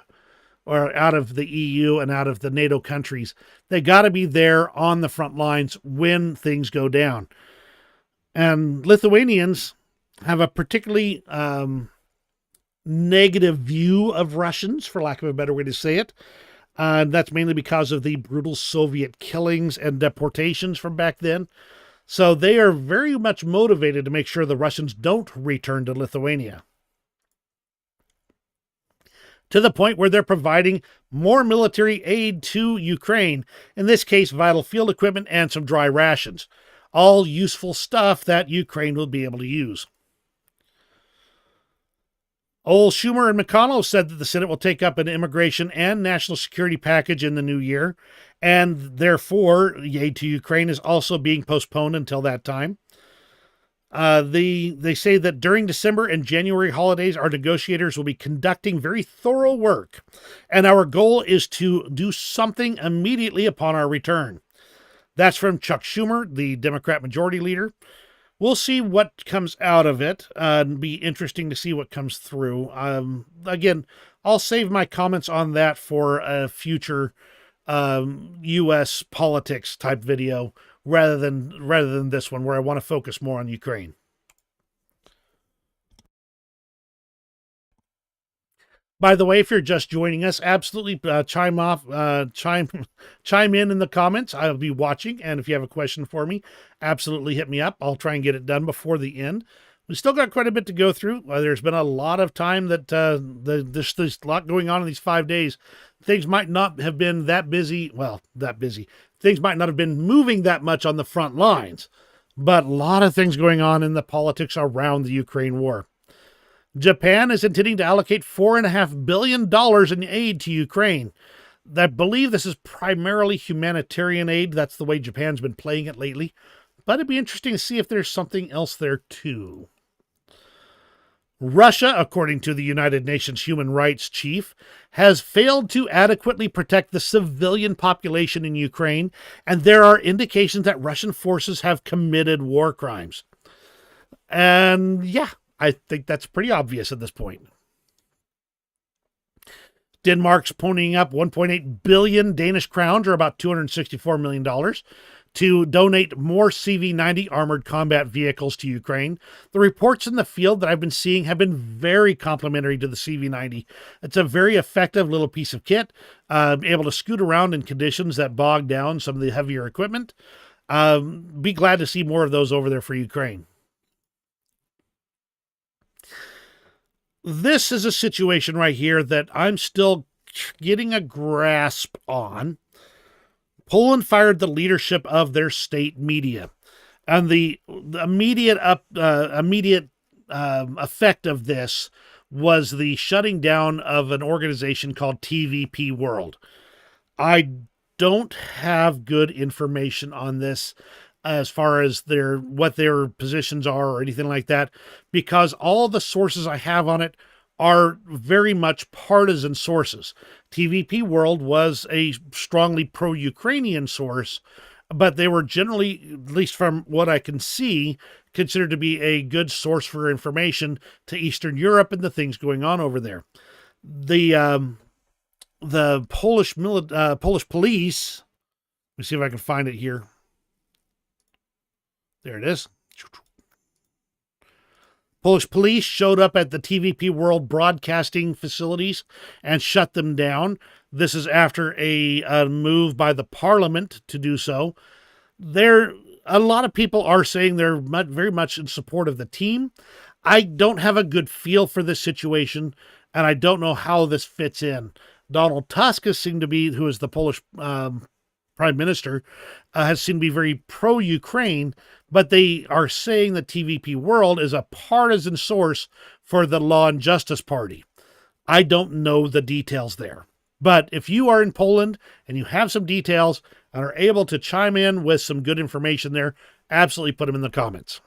S1: or out of the EU and out of the NATO countries, they got to be there on the front lines when things go down. And Lithuanians have a particularly negative view of Russians, for lack of a better way to say it. That's mainly because of the brutal Soviet killings and deportations from back then. So they are very much motivated to make sure the Russians don't return to Lithuania, to the point where they're providing more military aid to Ukraine, in this case, vital field equipment and some dry rations. All useful stuff that Ukraine will be able to use. Old Schumer and McConnell said that the Senate will take up an immigration and national security package in the new year, and therefore aid to Ukraine is also being postponed until that time. They say that during December and January holidays, our negotiators will be conducting very thorough work, and our goal is to do something immediately upon our return. That's from Chuck Schumer, the Democrat Majority Leader. We'll see what comes out of it. It'll be interesting to see what comes through. Again, I'll save my comments on that for a future U.S. politics type video rather than this one, where I want to focus more on Ukraine. By the way, if you're just joining us, absolutely chime in the comments. I'll be watching, and if you have a question for me, absolutely hit me up. I'll try and get it done before the end. We still got quite a bit to go through. There's been a lot of time that there's a lot going on in these 5 days. Things might not have been that busy. Well, that busy. Things might not have been moving that much on the front lines, but a lot of things going on in the politics around the Ukraine war. Japan is intending to allocate $4.5 billion in aid to Ukraine. I believe this is primarily humanitarian aid. That's the way Japan's been playing it lately. But it'd be interesting to see if there's something else there too. Russia, according to the United Nations human rights chief, has failed to adequately protect the civilian population in Ukraine, and there are indications that Russian forces have committed war crimes. And yeah, I think that's pretty obvious at this point. Denmark's ponying up 1.8 billion Danish crowns, or about $264 million, to donate more CV-90 armored combat vehicles to Ukraine. The reports in the field that I've been seeing have been very complimentary to the CV-90. It's a very effective little piece of kit, able to scoot around in conditions that bog down some of the heavier equipment. Be glad to see more of those over there for Ukraine. This is a situation right here that I'm still getting a grasp on. Poland fired the leadership of their state media, and the immediate effect of this was the shutting down of an organization called TVP World. I don't have good information on this as far as what their positions are or anything like that, because all the sources I have on it are very much partisan sources. TVP World was a strongly pro-Ukrainian source, but they were generally, at least from what I can see, considered to be a good source for information to Eastern Europe and the things going on over there. The Polish police, let me see if I can find it here. There it is. Polish police showed up at the TVP World broadcasting facilities and shut them down. This is after a move by the parliament to do so. A lot of people are saying they're very much in support of the team. I don't have a good feel for this situation, and I don't know how this fits in. Donald Tusk has seemed to be, who is the Polish prime minister, has seemed to be very pro-Ukraine, but they are saying that TVP World is a partisan source for the Law and Justice Party. I don't know the details there. But if you are in Poland and you have some details and are able to chime in with some good information there, absolutely put them in the comments.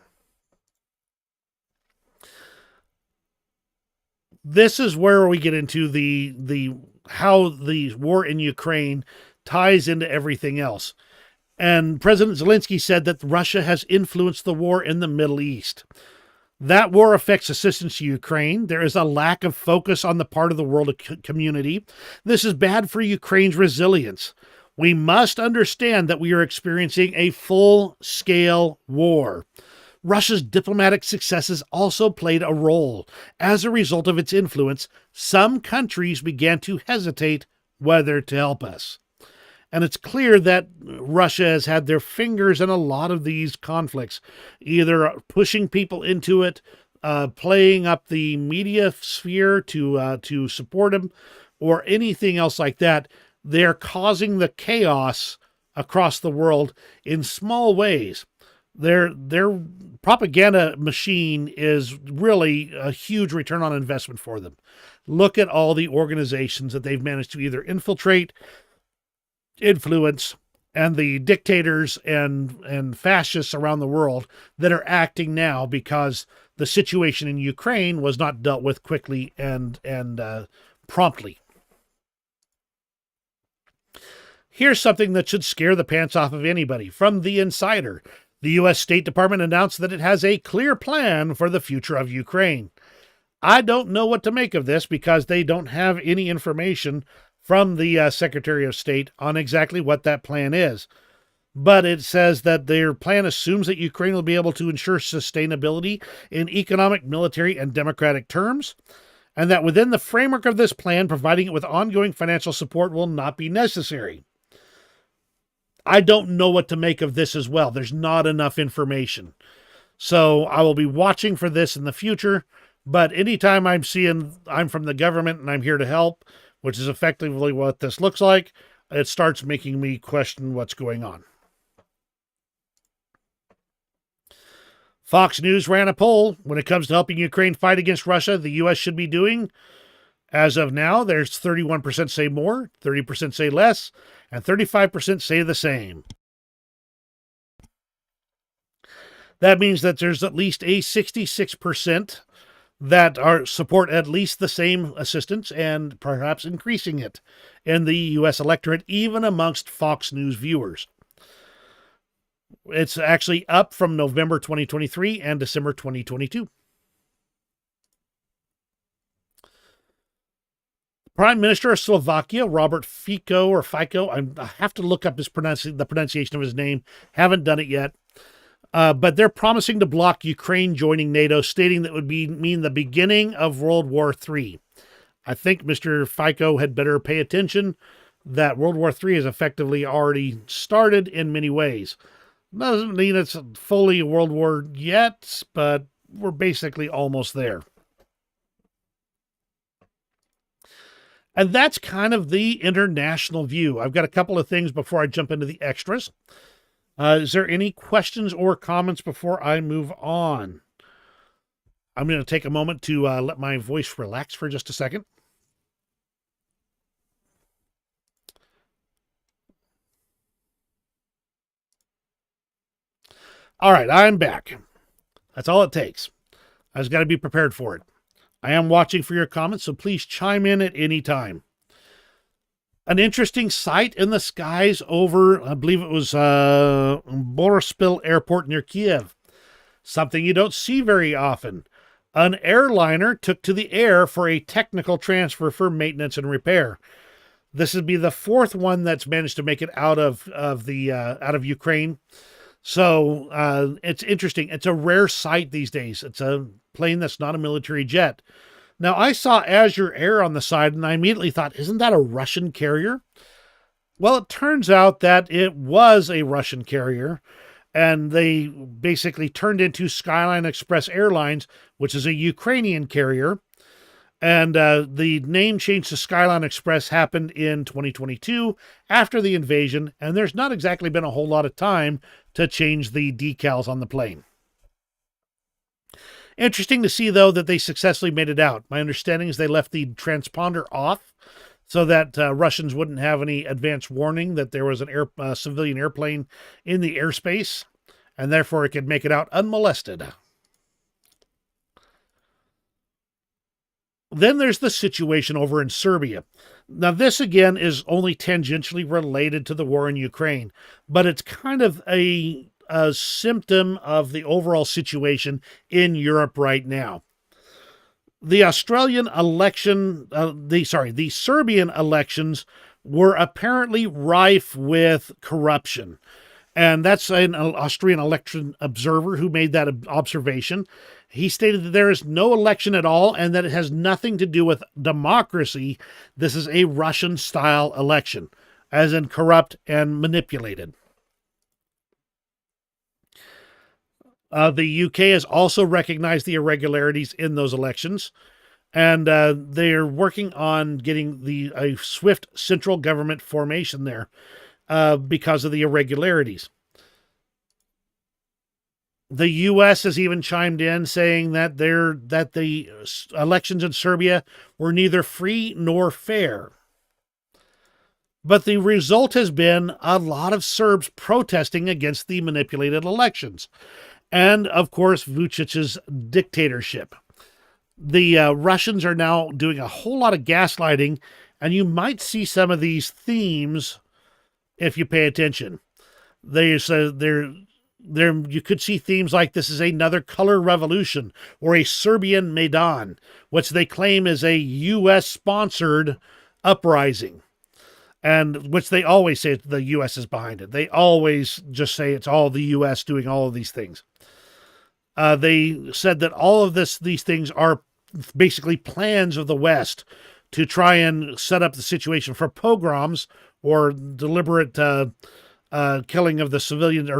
S1: This is where we get into the how the war in Ukraine ties into everything else. And President Zelensky said that Russia has influenced the war in the Middle East. That war affects assistance to Ukraine. There is a lack of focus on the part of the world community. This is bad for Ukraine's resilience. We must understand that we are experiencing a full-scale war. Russia's diplomatic successes also played a role. As a result of its influence, some countries began to hesitate whether to help us. And it's clear that Russia has had their fingers in a lot of these conflicts, either pushing people into it, playing up the media sphere to support them, or anything else like that. They're causing the chaos across the world in small ways. Their propaganda machine is really a huge return on investment for them. Look at all the organizations that they've managed to either infiltrate, influence, and the dictators and fascists around the world that are acting now because the situation in Ukraine was not dealt with quickly and promptly. Here's something that should scare the pants off of anybody. From The Insider, the U.S. State Department announced that it has a clear plan for the future of Ukraine. I don't know what to make of this because they don't have any information from the Secretary of State on exactly what that plan is. But it says that their plan assumes that Ukraine will be able to ensure sustainability in economic, military, and democratic terms, and that within the framework of this plan, providing it with ongoing financial support will not be necessary. I don't know what to make of this as well. There's not enough information. So I will be watching for this in the future. But anytime I'm seeing I'm from the government and I'm here to help, which is effectively what this looks like, it starts making me question what's going on. Fox News ran a poll. When it comes to helping Ukraine fight against Russia, the U.S. should be doing. As of now, there's 31% say more, 30% say less, and 35% say the same. That means that there's at least a 66% that are support at least the same assistance and perhaps increasing it in the U.S. electorate, even amongst Fox News viewers. It's actually up from November 2023 and December 2022. Prime Minister of Slovakia, Robert Fico, or Fico, I have to look up the pronunciation of his name. Haven't done it yet. But they're promising to block Ukraine joining NATO, stating that would mean the beginning of World War III. I think Mr. Fico had better pay attention that World War III has effectively already started in many ways. Doesn't mean it's fully a world war yet, but we're basically almost there. And that's kind of the international view. I've got a couple of things before I jump into the extras. Is there any questions or comments before I move on? I'm going to take a moment to let my voice relax for just a second. All right, I'm back. That's all it takes. I just got to be prepared for it. I am watching for your comments, so please chime in at any time. An interesting sight in the skies over, I believe it was Boryspil Airport near Kiev. Something you don't see very often. An airliner took to the air for a technical transfer for maintenance and repair. This would be the fourth one that's managed to make it out of Ukraine. So it's interesting. It's a rare sight these days. It's a plane that's not a military jet. Now, I saw Azure Air on the side, and I immediately thought, isn't that a Russian carrier? Well, it turns out that it was a Russian carrier, and they basically turned into Skyline Express Airlines, which is a Ukrainian carrier. And the name change to Skyline Express happened in 2022 after the invasion, and there's not exactly been a whole lot of time to change the decals on the plane. Interesting to see, though, that they successfully made it out. My understanding is they left the transponder off so that Russians wouldn't have any advance warning that there was an civilian airplane in the airspace, and therefore it could make it out unmolested. Then there's the situation over in Serbia. Now, this, again, is only tangentially related to the war in Ukraine, but it's kind of a symptom of the overall situation in Europe right now. The Australian election, the Serbian elections were apparently rife with corruption. And that's an Austrian election observer who made that observation. He stated that there is no election at all and that it has nothing to do with democracy. This is a Russian-style election, as in corrupt and manipulated. The UK has also recognized the irregularities in those elections, and they're working on getting a swift central government formation there because of the irregularities. The U.S. has even chimed in saying that the elections in Serbia were neither free nor fair. But the result has been a lot of Serbs protesting against the manipulated elections. And, of course, Vucic's dictatorship. The Russians are now doing a whole lot of gaslighting, and you might see some of these themes if you pay attention. You could see themes like this is another color revolution or a Serbian Maidan, which they claim is a U.S.-sponsored uprising, and which they always say the U.S. is behind it. They always just say it's all the U.S. doing all of these things. They said that all of these things are basically plans of the West to try and set up the situation for pogroms or deliberate killing of the civilians,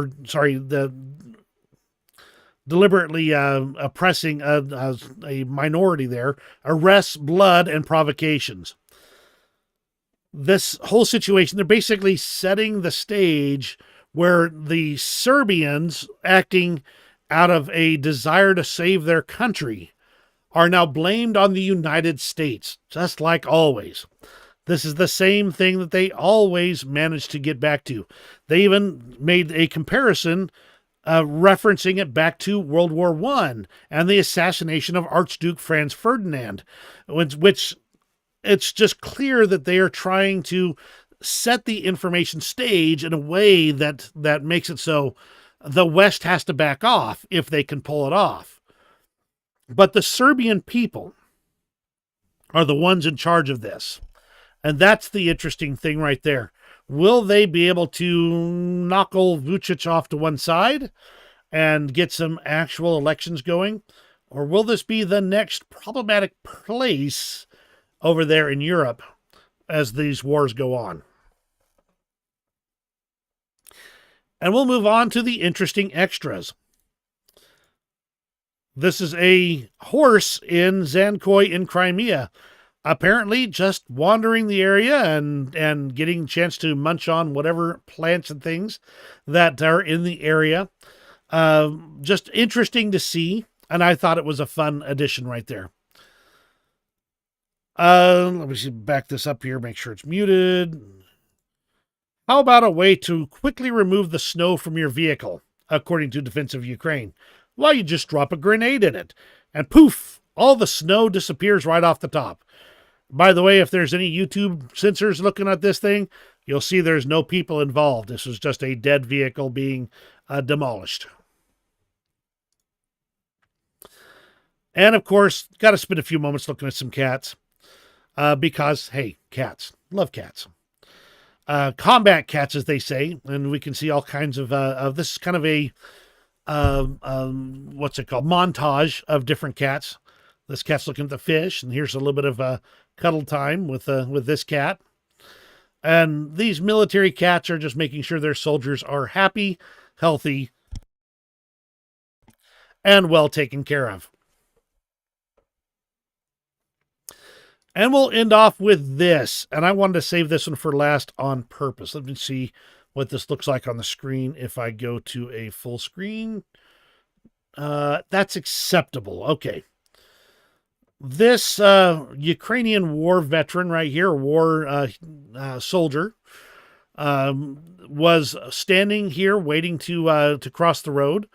S1: deliberately oppressing a minority there, arrests, blood, and provocations. This whole situation, they're basically setting the stage where the Serbians, acting out of a desire to save their country, are now blamed on the United States, just like always. This is the same thing that they always manage to get back to. They even made a comparison referencing it back to World War I and the assassination of Archduke Franz Ferdinand, which it's just clear that they are trying to set the information stage in a way that makes it so the West has to back off if they can pull it off. But the Serbian people are the ones in charge of this. And that's the interesting thing right there. Will they be able to knock old Vucic off to one side and get some actual elections going? Or will this be the next problematic place over there in Europe as these wars go on? And we'll move on to the interesting extras. This is a horse in Zankoy in Crimea, apparently just wandering the area and getting a chance to munch on whatever plants and things that are in the area. Just interesting to see, and I thought it was a fun addition right there. Let me see, back this up here, make sure it's muted. How about a way to quickly remove the snow from your vehicle, according to Defense of Ukraine? Well, you just drop a grenade in it, and poof, all the snow disappears right off the top. By the way, if there's any YouTube censors looking at this thing, you'll see there's no people involved. This was just a dead vehicle being demolished. And, of course, got to spend a few moments looking at some cats. Because, hey, cats. Love cats. Combat cats, as they say. And we can see all kinds of this is kind of a what's it called? Montage of different cats. This cat's looking at the fish, and here's a little bit of cuddle time with this cat. And these military cats are just making sure their soldiers are happy, healthy, and well taken care of. And we'll end off with this. And I wanted to save this one for last on purpose. Let me see what this looks like on the screen if I go to a full screen. That's acceptable. Okay. This Ukrainian war veteran right here, war soldier, was standing here waiting to cross the road,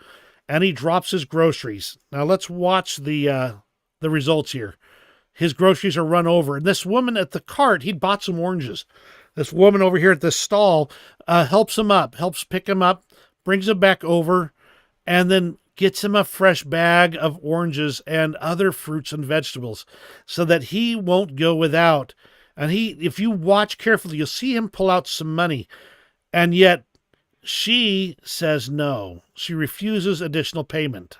S1: and he drops his groceries. Now let's watch the results here. His groceries are run over. And this woman at the cart, he'd bought some oranges. This woman over here at this stall helps him up, helps pick him up, brings him back over, and then gets him a fresh bag of oranges and other fruits and vegetables so that he won't go without. And if you watch carefully, you'll see him pull out some money. And yet she says no. She refuses additional payment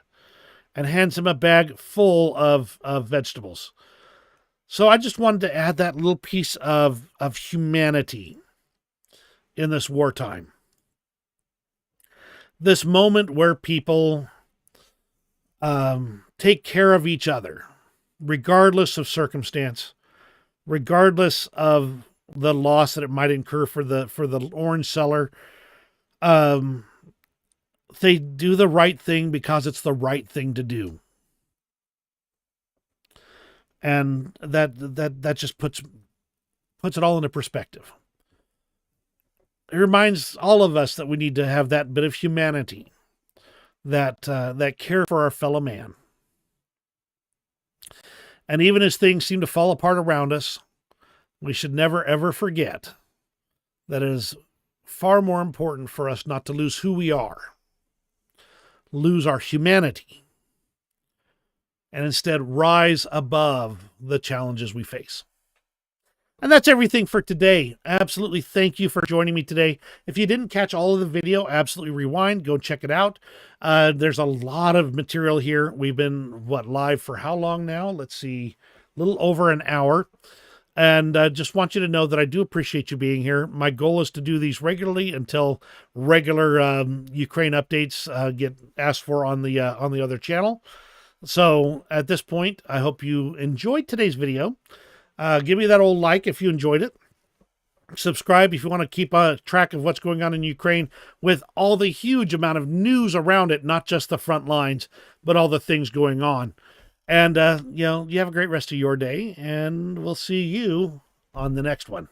S1: and hands him a bag full of vegetables. So I just wanted to add that little piece of humanity in this wartime. This moment where people take care of each other, regardless of circumstance, regardless of the loss that it might incur for the orange seller. They do the right thing because it's the right thing to do. And that just puts it all into perspective. It reminds all of us that we need to have that bit of humanity, that care for our fellow man. And even as things seem to fall apart around us, we should never, ever forget that it is far more important for us not to lose who we are, lose our humanity, and instead rise above the challenges we face. And that's everything for today. Absolutely thank you for joining me today. If you didn't catch all of the video, absolutely rewind, go check it out. There's a lot of material here. We've been, live for how long now? Let's see, a little over an hour. And just want you to know that I do appreciate you being here. My goal is to do these regularly until regular Ukraine updates get asked for on the other channel. So at this point, I hope you enjoyed today's video. Give me that old like if you enjoyed it. Subscribe if you want to keep track of what's going on in Ukraine with all the huge amount of news around it, not just the front lines, but all the things going on. And, you have a great rest of your day, and we'll see you on the next one.